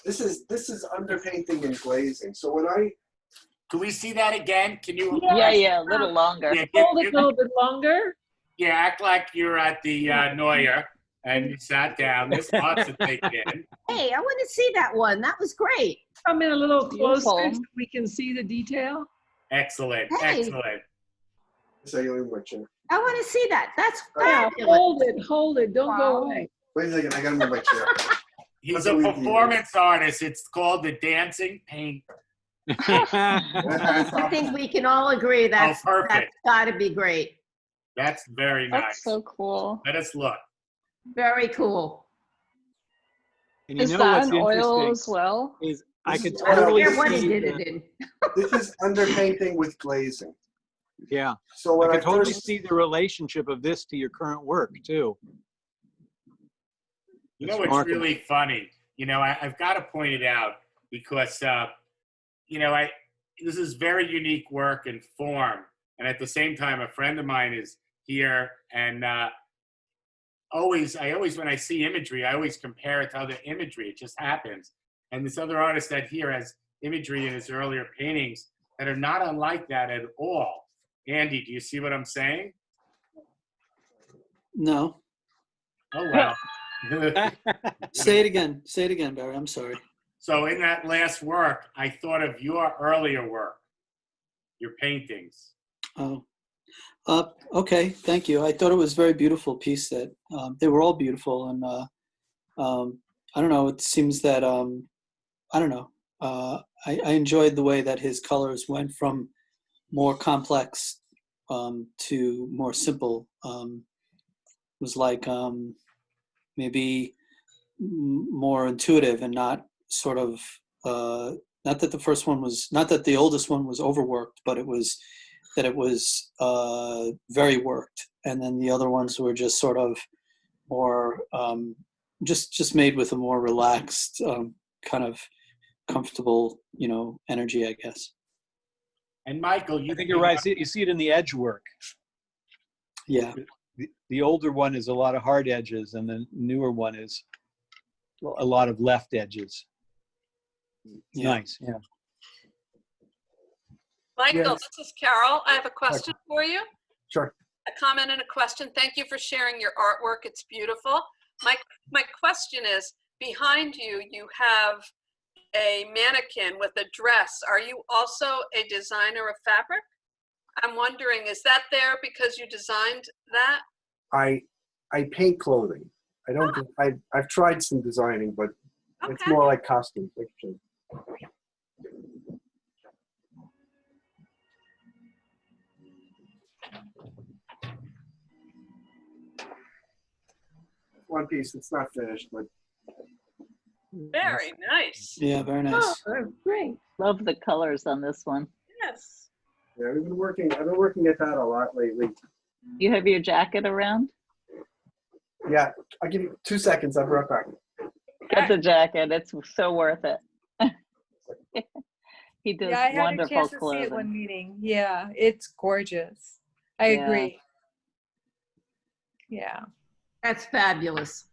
This is underpainting and glazing. So when can we see that again? Can you? Yeah, a little longer. Yeah, Hold it a little bit longer. Yeah, act like you're at the Neuer and you sat down. There's lots to take in. Hey, I want to see that one. That was great. Come in a little closer Beautiful. so we can see the detail. Excellent, Hey. excellent. So you went to. I want to see that. That's Yeah, fabulous. hold it. Don't go away. Wait a second, I gotta move my chair. He's a performance artist. It's called the dancing paint. I think we can all agree that's perfect. got to be great. That's very nice. That's so cool. Let us look. Very cool. And you Is know that what's an oil interesting as well? is I could I don't totally care what he see did the- it in. This is underpainting with glazing. Yeah. So when I I can totally first, see the relationship of this to your current work too. You It's know what's remarkable. really funny? I've got to point it out because this is very unique work and form. And at the same time, a friend of mine is here, and I always, when I see imagery, I always compare it to other imagery. It just happens. And this other artist that here has imagery in his earlier paintings that are not unlike that at all. Andy, do you see what I'm saying? No. Oh, well. Say it again, Barry. I'm sorry. So in that last work, I thought of your earlier work, your paintings. Oh, okay. Thank you. I thought it was a very beautiful piece. That they were all beautiful, and I don't know. It seems that I don't know. I enjoyed the way that his colors went from more complex to more simple. It was like maybe more intuitive and not sort of not that the first one was, not that the oldest one was overworked, but it was that it was very worked, and then the other ones were just sort of more just made with a more relaxed kind of comfortable, energy, I guess. And Michael, I think you're right. You see it in the edge work. Yeah. The older one is a lot of hard edges, and the newer one is a lot of left edges. Yeah. Nice. Yeah. Michael, Yes. this is Carol. I have a question for you. Sure. A comment and a question. Thank you for sharing your artwork. It's beautiful. My question is, behind you, you have a mannequin with a dress. Are you also a designer of fabric? I'm wondering, is that there because you designed that? I paint clothing. I don't. I've tried some designing, but it's more like costume fiction. One piece. It's not finished, but Very nice. Yeah, very nice. Oh, great. Love the colors on this one. Yes. yeah, I've been working at that a lot lately. You have your jacket around? Yeah, I'll give you 2 seconds. I'll be right back. Get the jacket. It's so worth it. He does Yeah, I had a wonderful chance to see clothing. it one meeting. Yeah, it's gorgeous. I Yeah. agree. Yeah. That's fabulous.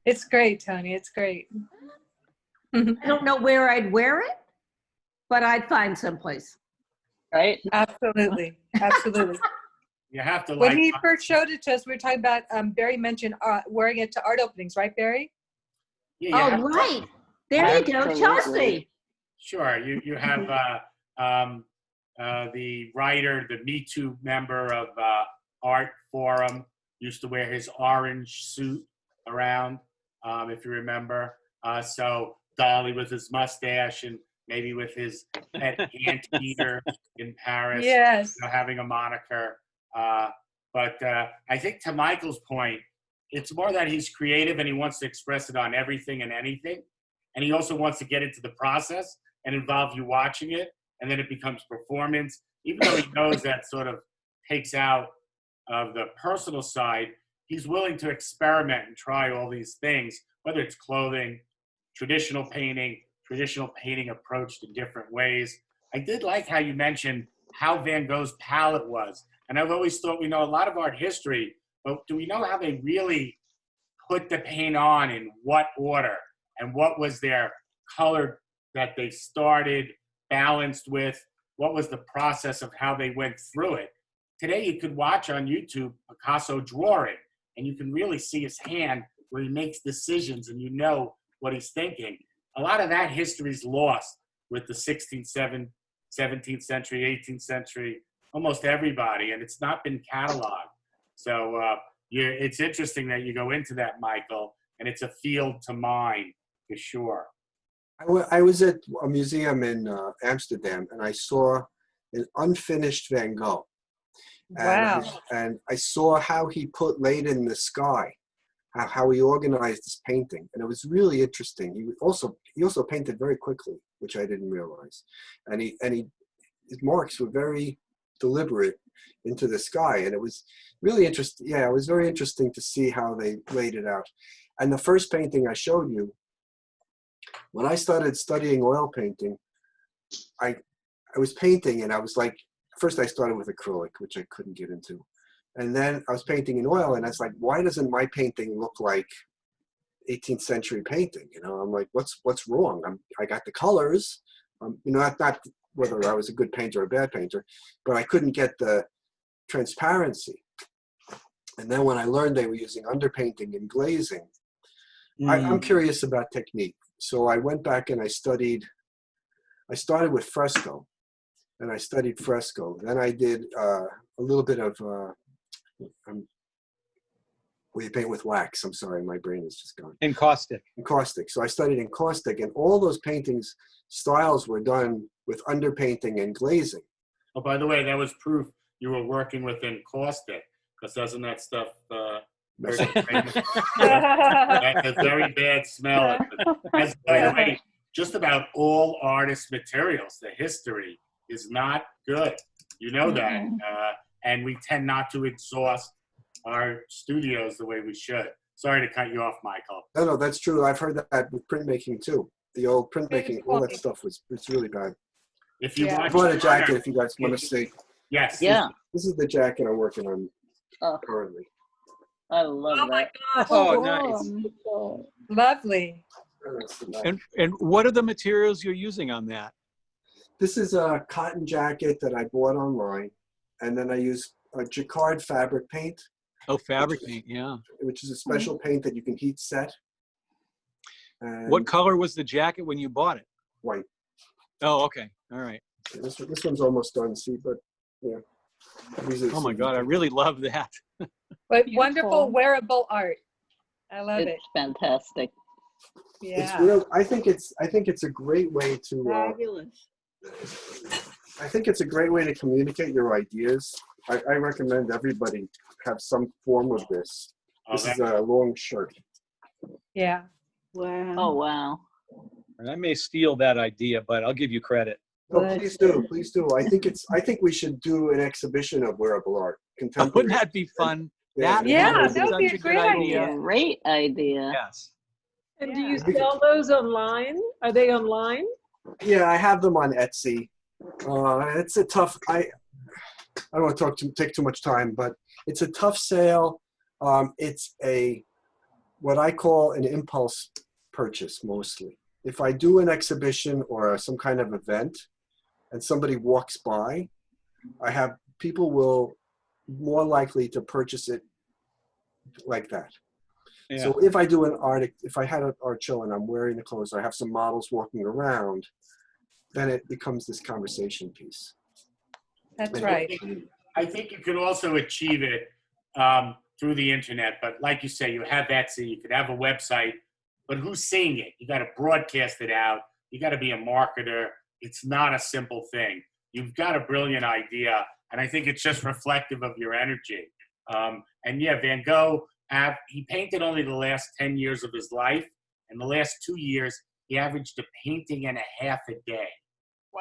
It's great, Tony. It's great. I don't know where I'd wear it, but I'd find someplace. Right? Absolutely. Absolutely. You have to When he first showed it to us, we were talking about, Barry mentioned wearing it to art openings, right, Barry? Yeah, Oh, right. There you go, Absolutely. Chelsea. Sure. You have the writer, the Me Too member of Art Forum, used to wear his orange suit around, if you remember. So Dolly with his mustache and maybe with his pet anteater in Paris, Yes. having a moniker. But I think to Michael's point, it's more that he's creative and he wants to express it on everything and anything. And he also wants to get into the process and involve you watching it. And then it becomes performance. Even though he knows that sort of takes out of the personal side, he's willing to experiment and try all these things, whether it's clothing, traditional painting approached in different ways. I did like how you mentioned how Van Gogh's palette was. And I've always thought we know a lot of art history, but do we know how they really put the paint on in what order? And what was their color that they started balanced with? What was the process of how they went through it? Today, you could watch on YouTube Picasso drawing, and you can really see his hand where he makes decisions and you know what he's thinking. A lot of that history is lost with the 16th, 17th century, 18th century, almost everybody, and it's not been cataloged. So it's interesting that you go into that, Michael, and it's a field to mine for sure. I was at a museum in Amsterdam, and I saw an unfinished Van Gogh. Wow. And I saw how he laid in the sky, how he organized his painting, and it was really interesting. He also painted very quickly, which I didn't realize, and his marks were very deliberate into the sky, and it was really interesting. Yeah, it was very interesting to see how they laid it out. And the first painting I showed you, When I started studying oil painting, I was painting and I was like, first I started with acrylic, which I couldn't get into. And then I was painting in oil and I was like, why doesn't my painting look like 18th century painting? You know, I'm like, what's wrong? I got the colors, you know, not whether I was a good painter or a bad painter, but I couldn't get the transparency. And then when I learned they were using underpainting and glazing, I'm curious about technique. So I went back and I started with fresco, and I studied fresco. Then I did a little bit of, well, you paint with wax. I'm sorry, my brain is just gone. Encaustic. Encaustic. So I studied encaustic, and all those paintings styles were done with underpainting and glazing. Oh, by the way, that was proof you were working with encaustic, because doesn't that stuff Mess hurt up. the paint? That's a very bad smell. As, by the way, just about all artist materials, the history is not good. You know that. And we tend not to exhaust our studios the way we should. Sorry to cut you off, Michael. No, that's true. I've heard that with printmaking too. The old printmaking, all that stuff it's really bad. If you I want bought a jacket if you guys want to see. Yes. Yeah. This is the jacket I'm working on Oh, currently. I love Oh my that. gosh. Oh, nice. Lovely. And what are the materials you're using on that? This is a cotton jacket that I bought online, and then I use a jacquard fabric paint. Oh, fabric paint, yeah. Which is a special paint that you can heat set. And What color was the jacket when you bought it? white. Oh, okay. All right. This one's almost done, see, but yeah. Oh my God, I really love that. But Beautiful. wonderful wearable art. I love it. It's fantastic. It's Yeah. real. I think it's a great way to. Fabulous. I think it's a great way to communicate your ideas. I recommend everybody have some form of this. This is a long shirt. Yeah. Wow. Oh, wow. And I may steal that idea, but I'll give you credit. Oh, please do, please do. I think we should do an exhibition of wearable art, contemporary. Wouldn't that be fun? Yeah, Yeah, is that would be such a good great idea. Great idea. Yes. And do you sell those online? Are they online? Yeah, I have them on Etsy. It's a tough. I don't want to take too much time, but it's a tough sale. It's what I call an impulse purchase mostly. If I do an exhibition or some kind of event, and somebody walks by, I have people will more likely to purchase it like that. Yeah. So if I do if I had an art show and I'm wearing the clothes, I have some models walking around, then it becomes this conversation piece. That's right. I think you could also achieve it through the internet. But like you say, you have Etsy, you could have a website, but who's seeing it? You got to broadcast it out. You got to be a marketer. It's not a simple thing. You've got a brilliant idea, and I think it's just reflective of your energy. And yeah, Van Gogh, he painted only the last 10 years of his life. In the last 2 years, he averaged a painting and a half a day.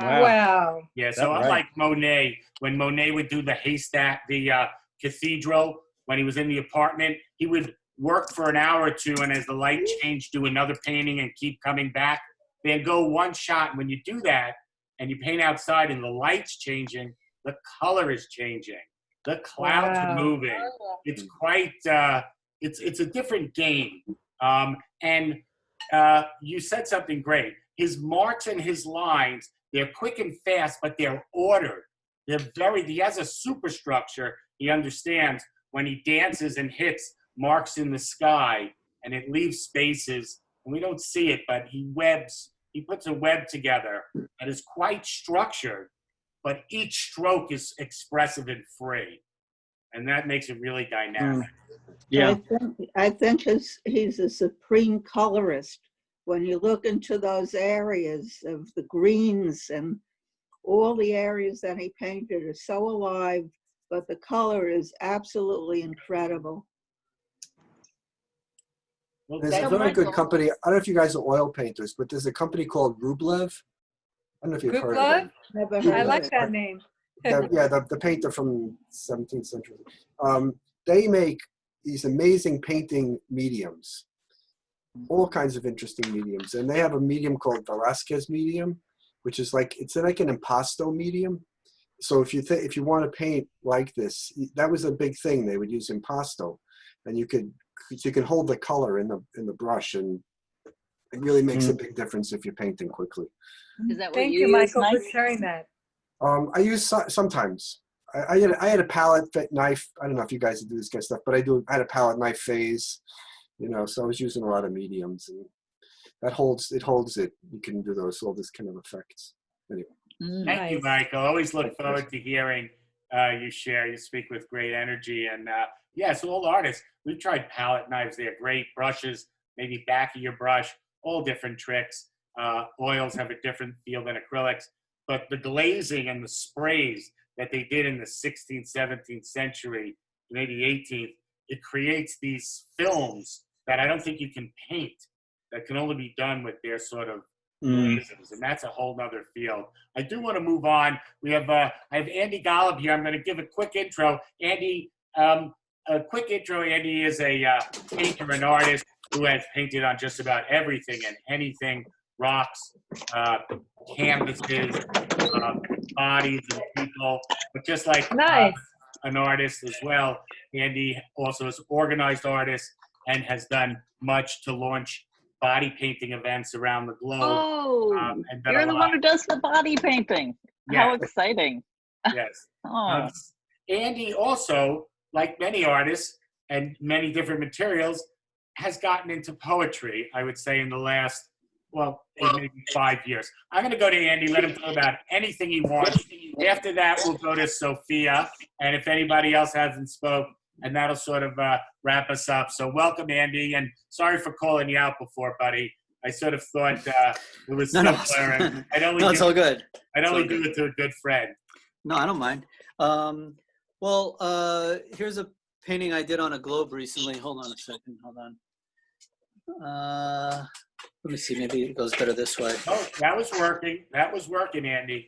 Wow. Yeah, so unlike Monet, when Monet would do the haystack, the cathedral, when he was in the apartment, he would work for an hour or two, and as the light changed, do another painting and keep coming back. Van Gogh, one shot. When you do that, and you paint outside and the light's changing, the color is changing. The clouds are moving. It's quite, it's a different game. And you said something great. His marks and his lines, they're quick and fast, but they're ordered. He has a superstructure. He understands when he dances and hits marks in the sky and it leaves spaces, and we don't see it, but he puts a web together that is quite structured, but each stroke is expressive and free. And that makes it really dynamic. Yeah. I think he's a supreme colorist. When you look into those areas of the greens and all the areas that he painted are so alive, but the color is absolutely incredible. Well, There's a very good company. I don't know if you guys are oil painters, but there's a company called Rublev. I don't know if you've heard of it. Never heard I of like it. that name. The painter from 17th century. They make these amazing painting mediums. all kinds of interesting mediums. And they have a medium called Velasquez medium, which is like, it's like an impasto medium. So if you want to paint like this, that was a big thing. They would use impasto, and you can hold the color in the brush, and it really makes a big difference if you're painting quickly. Is that what Thank you you, use, Michael, for Mike? sharing that. I use sometimes. I had a palette knife. I don't know if you guys do this kind of stuff, but I had a palette knife phase, so I was using a lot of mediums, and it holds it. You can do all this kind of effects. Anyway. Thank you, Michael. Always look forward to hearing you share. You speak with great energy. And yes, all artists, we've tried palette knives. They're great brushes, maybe back of your brush, all different tricks. Oils have a different feel than acrylics. But the glazing and the sprays that they did in the 16th, 17th century, maybe 18th, it creates these films that I don't think you can paint, that can only be done with their sort of glazes, and that's a whole nother field. I do want to move on. We have I have Andy Golub here. I'm going to give a quick intro. Andy, a quick intro. Andy is a painter and artist who has painted on just about everything and anything: rocks, canvases, bodies and people. But just like an artist as well, Andy also is an organized artist and has done much to launch body painting events around the globe. Oh, you're the one who does the body painting. Yes. How exciting. Yes. Oh. Andy also, like many artists and many different materials, has gotten into poetry, I would say, in the last, maybe 5 years. I'm going to go to Andy, let him talk about anything he wants. After that, we'll go to Sophia, and if anybody else hasn't spoke, and that'll sort of wrap us up. So welcome, Andy, and sorry for calling you out before, buddy. I sort of thought it was similar. And it's all good. I'd only do it to a good friend. No, I don't mind. Here's a painting I did on a globe recently. Hold on a second. Hold on. Let me see. Maybe it goes better this way. Oh, that was working. That was working, Andy.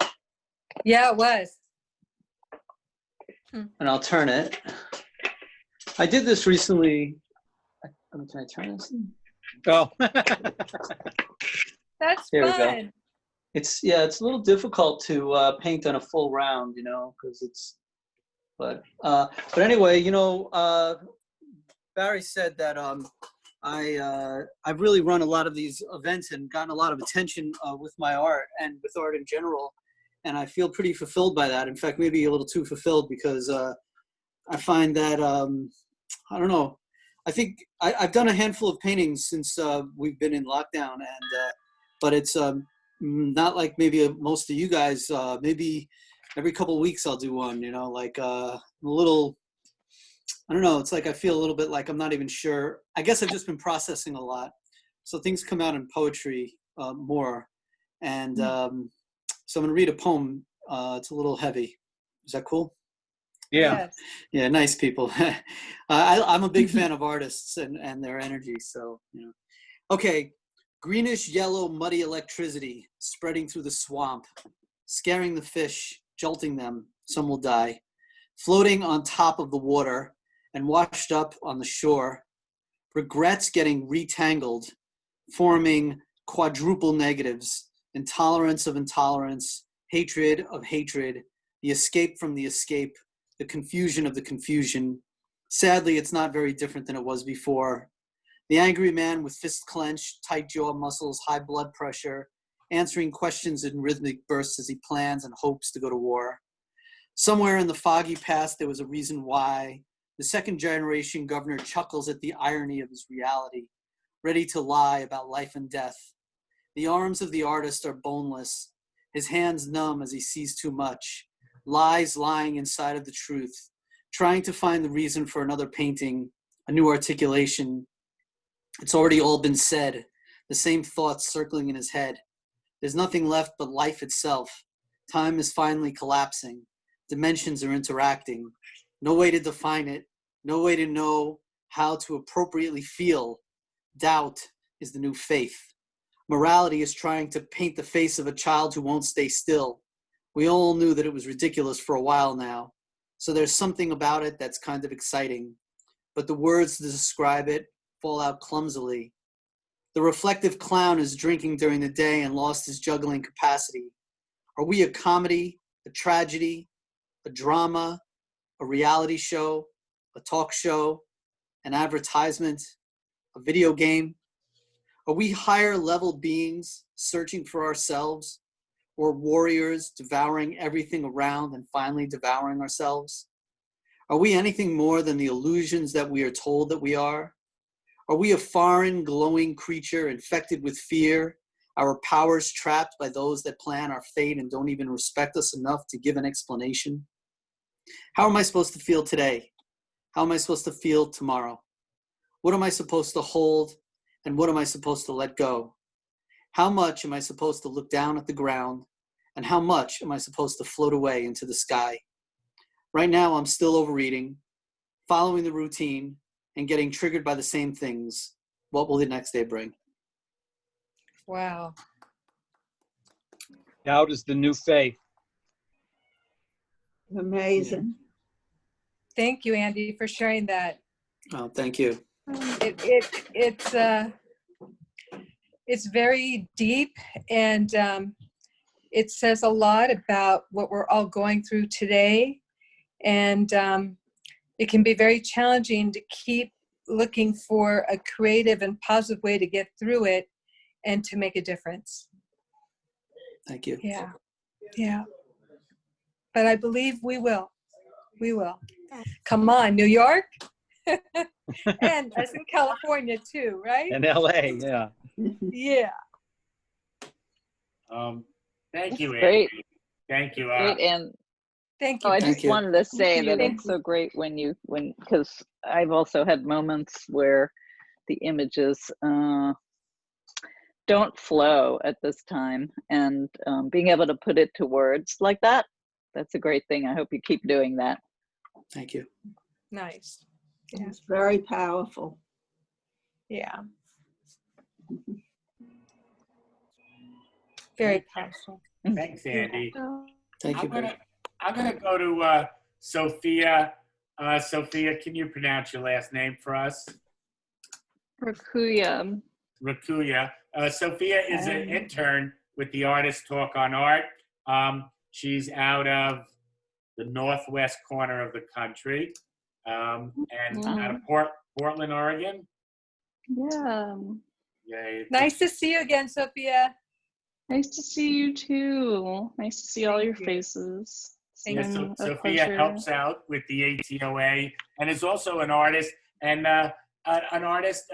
Yeah, it was. And I'll turn it. I did this recently. Can I turn this? Oh. That's Here fun. we go. It's a little difficult to paint on a full round, because but anyway, Barry said that I've really run a lot of these events and gotten a lot of attention with my art and with art in general, and I feel pretty fulfilled by that. In fact, maybe a little too fulfilled, because I find that I don't know. I think I've done a handful of paintings since we've been in lockdown, and but it's not like maybe most of you guys. Maybe every couple of weeks I'll do one. Like a little. I don't know. It's like I feel a little bit like I'm not even sure. I guess I've just been processing a lot, so things come out in poetry more. And so I'm gonna read a poem. It's a little heavy. Is that cool? Yeah. Yes. Yeah, nice people. I'm a big fan of artists and their energy. So, Okay, greenish yellow muddy electricity spreading through the swamp, scaring the fish, jolting them. Some will die. Floating on top of the water and washed up on the shore. Regrets getting retangled, forming quadruple negatives. Intolerance of intolerance, hatred of hatred, the escape from the escape, the confusion of the confusion. Sadly, it's not very different than it was before. The angry man with fists clenched, tight jaw muscles, high blood pressure, answering questions in rhythmic bursts as he plans and hopes to go to war. Somewhere in the foggy past, there was a reason why. The second generation governor chuckles at the irony of his reality, ready to lie about life and death. The arms of the artist are boneless, his hands numb as he sees too much. Lies lying inside of the truth, trying to find the reason for another painting, a new articulation. It's already all been said, the same thoughts circling in his head. There's nothing left but life itself. Time is finally collapsing. Dimensions are interacting. No way to define it, no way to know how to appropriately feel. Doubt is the new faith. Morality is trying to paint the face of a child who won't stay still. We all knew that it was ridiculous for a while now, so there's something about it that's kind of exciting. But the words to describe it fall out clumsily. The reflective clown is drinking during the day and lost his juggling capacity. Are we a comedy, a tragedy, a drama, a reality show, a talk show, an advertisement, a video game? Are we higher level beings searching for ourselves, or warriors devouring everything around and finally devouring ourselves? Are we anything more than the illusions that we are told that we are? Are we a foreign, glowing creature infected with fear, our powers trapped by those that plan our fate and don't even respect us enough to give an explanation? How am I supposed to feel today? How am I supposed to feel tomorrow? What am I supposed to hold, and what am I supposed to let go? How much am I supposed to look down at the ground, and how much am I supposed to float away into the sky? Right now, I'm still overeating, following the routine, and getting triggered by the same things. What will the next day bring? Wow. Doubt is the new faith. Amazing. Thank you, Andy, for sharing that. Oh, thank you. It's very deep, and it says a lot about what we're all going through today. And it can be very challenging to keep looking for a creative and positive way to get through it and to make a difference. Thank you. Yeah, yeah. But I believe we will. We will. Come on, New York. And us in California too, right? In LA, yeah. Yeah. Thank you, Andy. Great. Thank you. Great. And Thank you. I Thank just you. wanted to say that Thank it's so great because I've also had moments where the images don't flow at this time, and being able to put it to words like that, that's a great thing. I hope you keep doing that. Thank you. Nice. Yeah. It's very powerful. Yeah. Very powerful. Thanks, Andy. Thank you, Barry. I'm gonna go to Sophia. Sophia, can you pronounce your last name for us? Rakuya. Rakuya. Sophia is an intern with the Artist Talk on Art. She's out of the northwest corner of the country, and out of Portland, Oregon. Yeah. Yay. Nice to see you again, Sophia. Nice to see you too. Nice to see all your faces. It's Yeah, been a Sophia pleasure. helps out with the ATOA and is also an artist, and an artist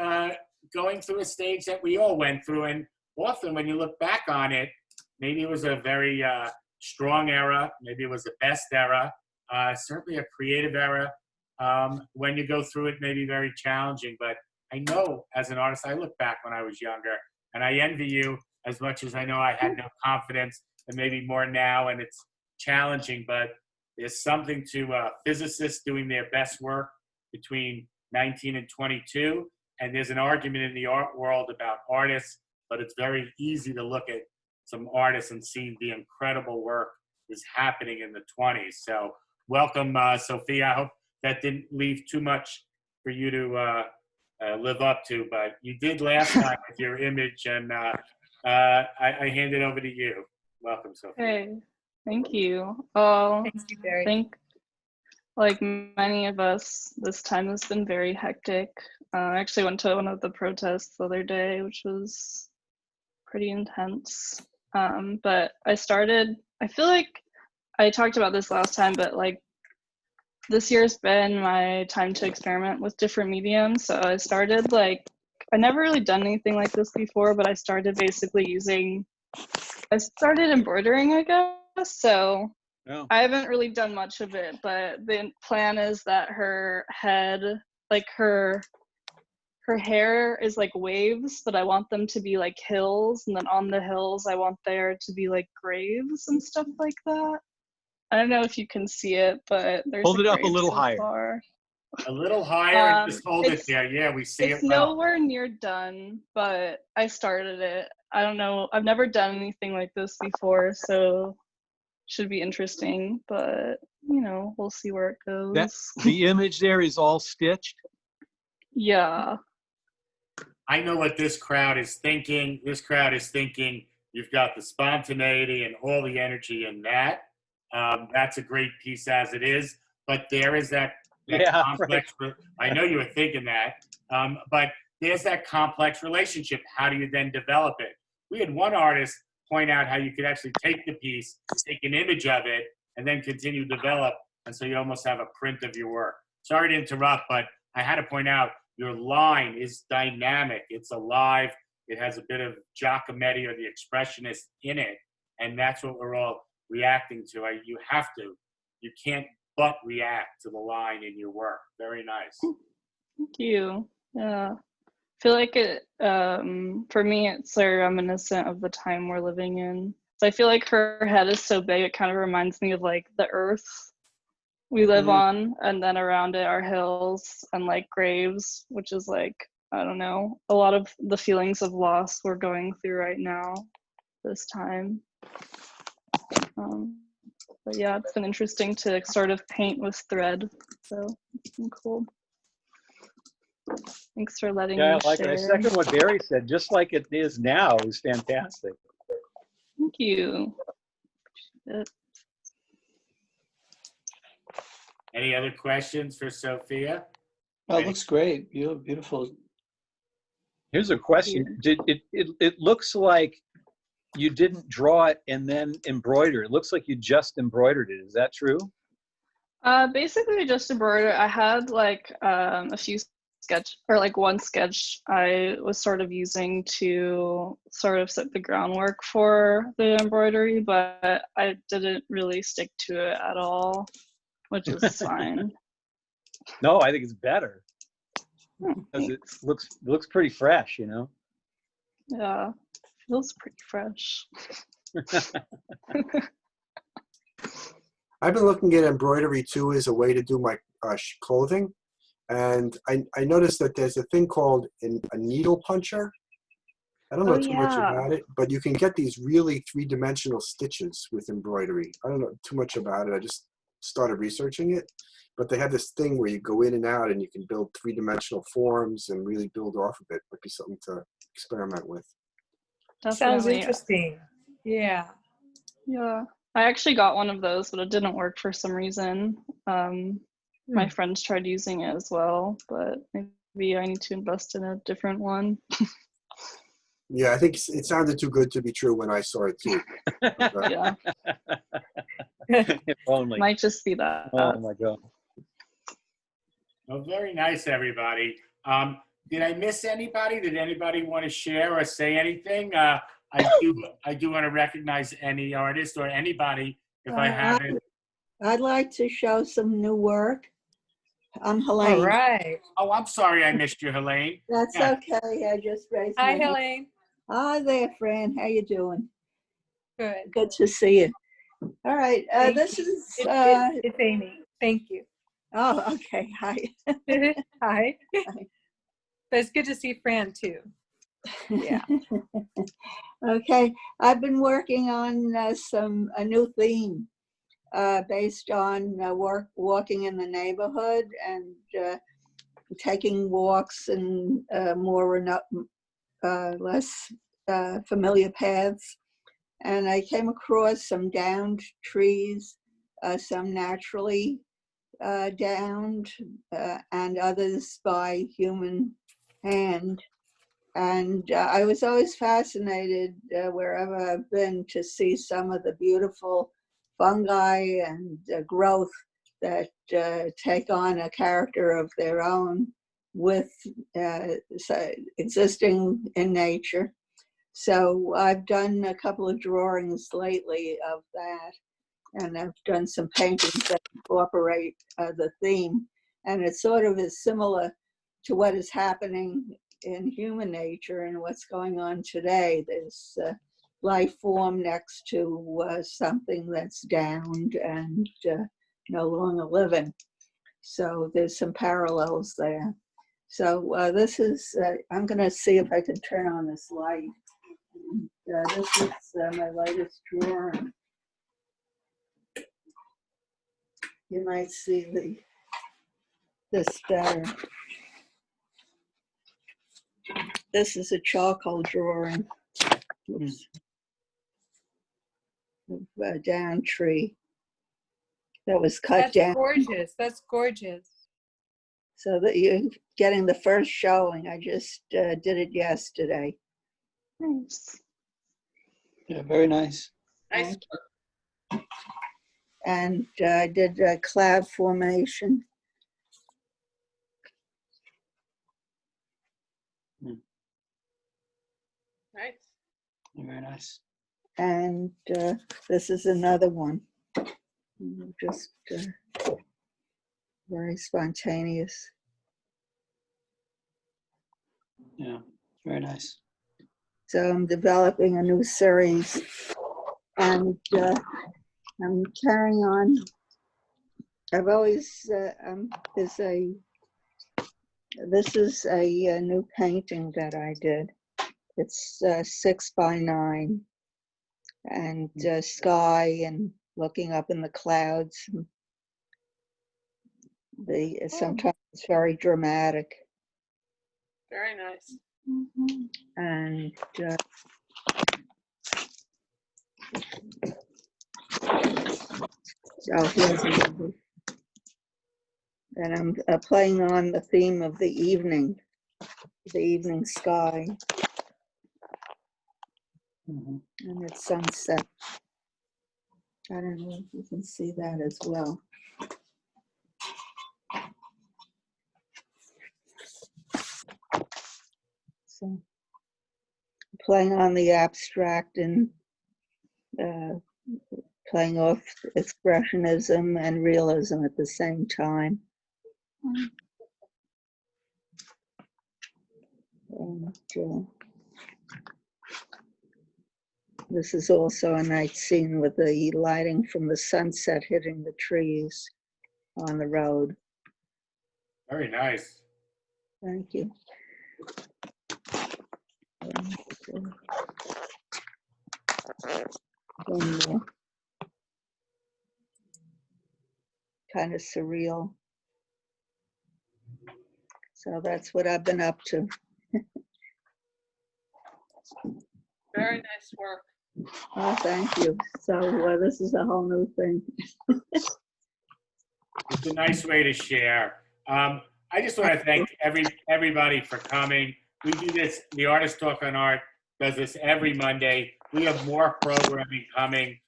going through a stage that we all went through. And often when you look back on it, maybe it was a very strong era, maybe it was the best era, certainly a creative era. When you go through it, maybe very challenging. But I know as an artist, I look back when I was younger, and I envy you as much as I know I had no confidence, and maybe more now, and it's challenging. But there's something to physicists doing their best work between 19 and 22, and there's an argument in the art world about artists, but it's very easy to look at some artists and see the incredible work is happening in the 20s. So welcome, Sophia. I hope that didn't leave too much for you to live up to, but you did last time with your image, and I hand it over to you. Welcome, Sophia. Hey, thank you. Well, Thank you, Barry. I think, like many of us, this time has been very hectic. I actually went to one of the protests the other day, which was pretty intense. But I feel like I talked about this last time, but like this year's been my time to experiment with different mediums. So I started I never really done anything like this before, but I started embroidering, I guess. So I haven't really done much of it, but the plan is that her head, her hair is like waves, but I want them to be like hills, and then on the hills I want there to be like graves and stuff like that. I don't know if you can see it, but there's Hold it up a grave little so higher. far. A little higher, and just hold it there. Yeah, we see it It's well. nowhere near done, but I started it. I don't know. I've never done anything like this before, so should be interesting, but you know, we'll see where it goes. The image there is all stitched. Yeah. I know what this crowd is thinking. This crowd is thinking you've got the spontaneity and all the energy in that. That's a great piece as it is. But there is that complex. Right. I know you were thinking that. But there's that complex relationship. How do you then develop it? We had one artist point out how you could actually take the piece, take an image of it, and then continue to develop. And so you almost have a print of your work. Sorry to interrupt, but I had to point out your line is dynamic. It's alive. It has a bit of Giacometti or the expressionist in it. And that's what we're all reacting to. You have to. You can't but react to the line in your work. Very nice. Thank you. Yeah. I feel like it, for me, it's so reminiscent of the time we're living in. So I feel like her head is so big, it kind of reminds me of like the earth we live on, and then around it are hills and like graves, which is like, I don't know, a lot of the feelings of loss we're going through right now this time. But yeah, it's been interesting to sort of paint with thread, so it's been cool. Thanks for letting me like share. I second what Barry said. Just like it is now is fantastic. Thank you. Any other questions for Sophia? Oh, it looks great. Beautiful. Here's a question. It looks like you didn't draw it and then embroider. It looks like you just embroidered it. Is that true? Basically just embroider. I had like a few one sketch I was sort of using to sort of set the groundwork for the embroidery, but I didn't really stick to it at all, which is fine. No, I think it's better because it looks pretty fresh, you know. Yeah, feels pretty fresh. I've been looking at embroidery too as a way to do my clothing. And I noticed that there's a thing called a needle puncher. I don't know too much about it, but you can get these really three-dimensional stitches with embroidery. I don't know too much about it. I just started researching it. But they have this thing where you go in and out and you can build three-dimensional forms and really build off of it. Might be something to experiment with. Sounds interesting. Yeah. Yeah. I actually got one of those, but it didn't work for some reason. My friends tried using it as well, but maybe I need to invest in a different one. Yeah, I think it sounded too good to be true when I saw it too. Yeah. If only. Might just be that. Oh my God. Well, very nice, everybody. Did I miss anybody? Did anybody want to share or say anything? I do want to recognize any artist or anybody if I haven't. I'd like to show some new work. I'm Helene. All right. Oh, I'm sorry I missed you, Helene. That's okay. I just raised Hi, my hand. Helene. Hi there, Fran. How you doing? Good. Good to see you. All right. This is... It's Amy. Thank you. Oh, okay. Hi. Hi. Hi. But it's good to see Fran too. Yeah. Okay. I've been working on a new theme based on walking in the neighborhood and taking walks in less familiar paths. And I came across some downed trees, some naturally downed, and others by human hand. And I was always fascinated wherever I've been to see some of the beautiful fungi and growth that take on a character of their own with existing in nature. So I've done a couple of drawings lately of that, and I've done some paintings that incorporate the theme. And it sort of is similar to what is happening in human nature and what's going on today. There's life form next to something that's downed and no longer living. So there's some parallels there. So this is, I'm gonna see if I can turn on this light. This is my latest drawing. You might see this better. This is a charcoal drawing. Oops. Of a down tree that was cut That's down. gorgeous. That's gorgeous. So that you're getting the first showing. I just did it yesterday. Nice. Yeah, very nice. Nice. And I did a cloud formation. Nice. Very nice. And this is another one. Just very spontaneous. Yeah, very nice. So I'm developing a new series, and I'm carrying on. I've always this is a new painting that I did. It's 6x9, and sky and looking up in the clouds. Sometimes it's very dramatic. Very nice. And oh, here's another. And I'm playing on the theme of the evening sky. And it's sunset. I don't know if you can see that as well. So playing on the abstract and playing off expressionism and realism at the same time. And this is also a night scene with the lighting from the sunset hitting the trees on the road. Very nice. Thank you. One more. Kind of surreal. So that's what I've been up to. Very nice work. Oh, thank you. So this is a whole new thing. It's a nice way to share. I just want to thank everybody for coming. We do this, the Artist Talk on Art does this every Monday. We have more programming coming.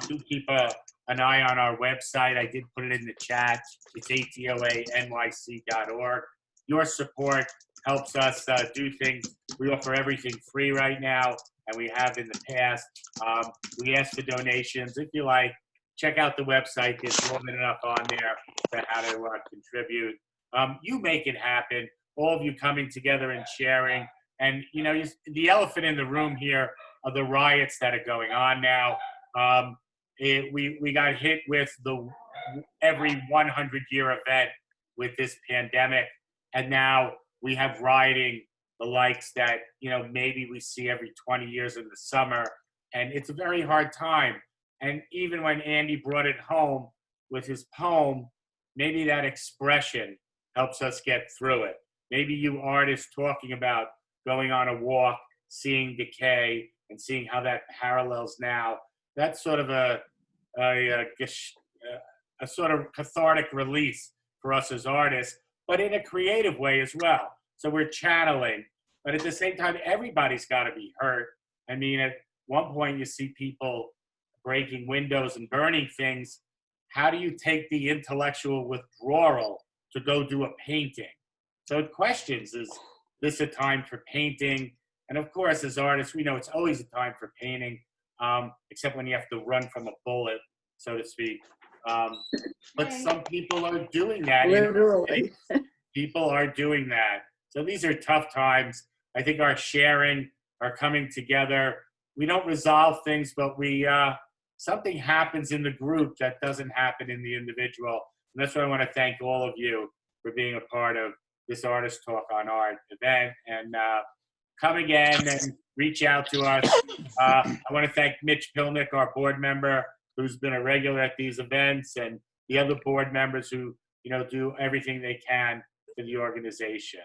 Do keep an eye on our website. I did put it in the chat. It's atoanyc.org. Your support helps us do things. We offer everything free right now, and we have in the past. We ask for donations. If you like, check out the website. There's more than enough on there for how to contribute. You make it happen. All of you coming together and sharing. And, you know, the elephant in the room here are the riots that are going on now. We got hit with every 100-year event with this pandemic. And now we have rioting the likes that, you know, maybe we see every 20 years in the summer. And it's a very hard time. And even when Andy brought it home with his poem, maybe that expression helps us get through it. Maybe you artists talking about going on a walk, seeing decay, and seeing how that parallels now. That's sort of a sort of cathartic release for us as artists, but in a creative way as well. So we're channeling, but at the same time, everybody's got to be hurt. I mean, at one point you see people breaking windows and burning things. How do you take the intellectual withdrawal to go do a painting? So it questions, is this a time for painting? And of course, as artists, we know it's always a time for painting, except when you have to run from a bullet, so to speak. But some people are doing that. Literally. People are doing that. So these are tough times. I think our sharing, our coming together, we don't resolve things, but we something happens in the group that doesn't happen in the individual. And that's why I want to thank all of you for being a part of this Artist Talk on Art event. And come again and reach out to us. I want to thank Mitch Pilnick, our board member, who's been a regular at these events, and the other board members who, you know, do everything they can for the organization.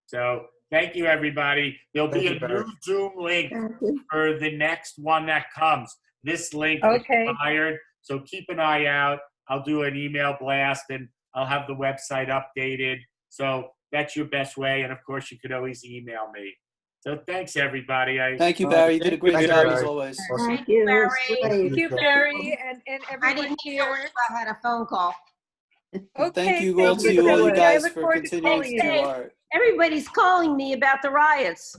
So Thank you, everybody. There'll be Thank a you, Barry. new Zoom link Thank you. for the next one that comes. This link Okay. expired, so keep an eye out. I'll do an email blast and I'll have the website updated. So that's your best way. And of course, you could always email me. So thanks, everybody. Thank you, All right, Barry. You did a thank great you, job Barry. as always. Awesome. Thank you. Barry. Thank you, Thank Barry, and I everyone didn't here. know if I had a phone call. Thank Okay, you all thank to you you, all so you much. I guys look for forward to continuing calling to you. do art. Everybody's calling me about the riots.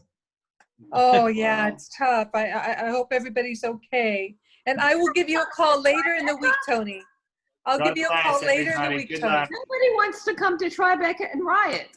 Oh yeah, Wow. it's tough. I hope everybody's okay. And I will give you a call later in the week, Tony. I'll God give you a bless call later in the everybody. week, Good Tony. luck. Nobody wants to come to Tribeca and riot.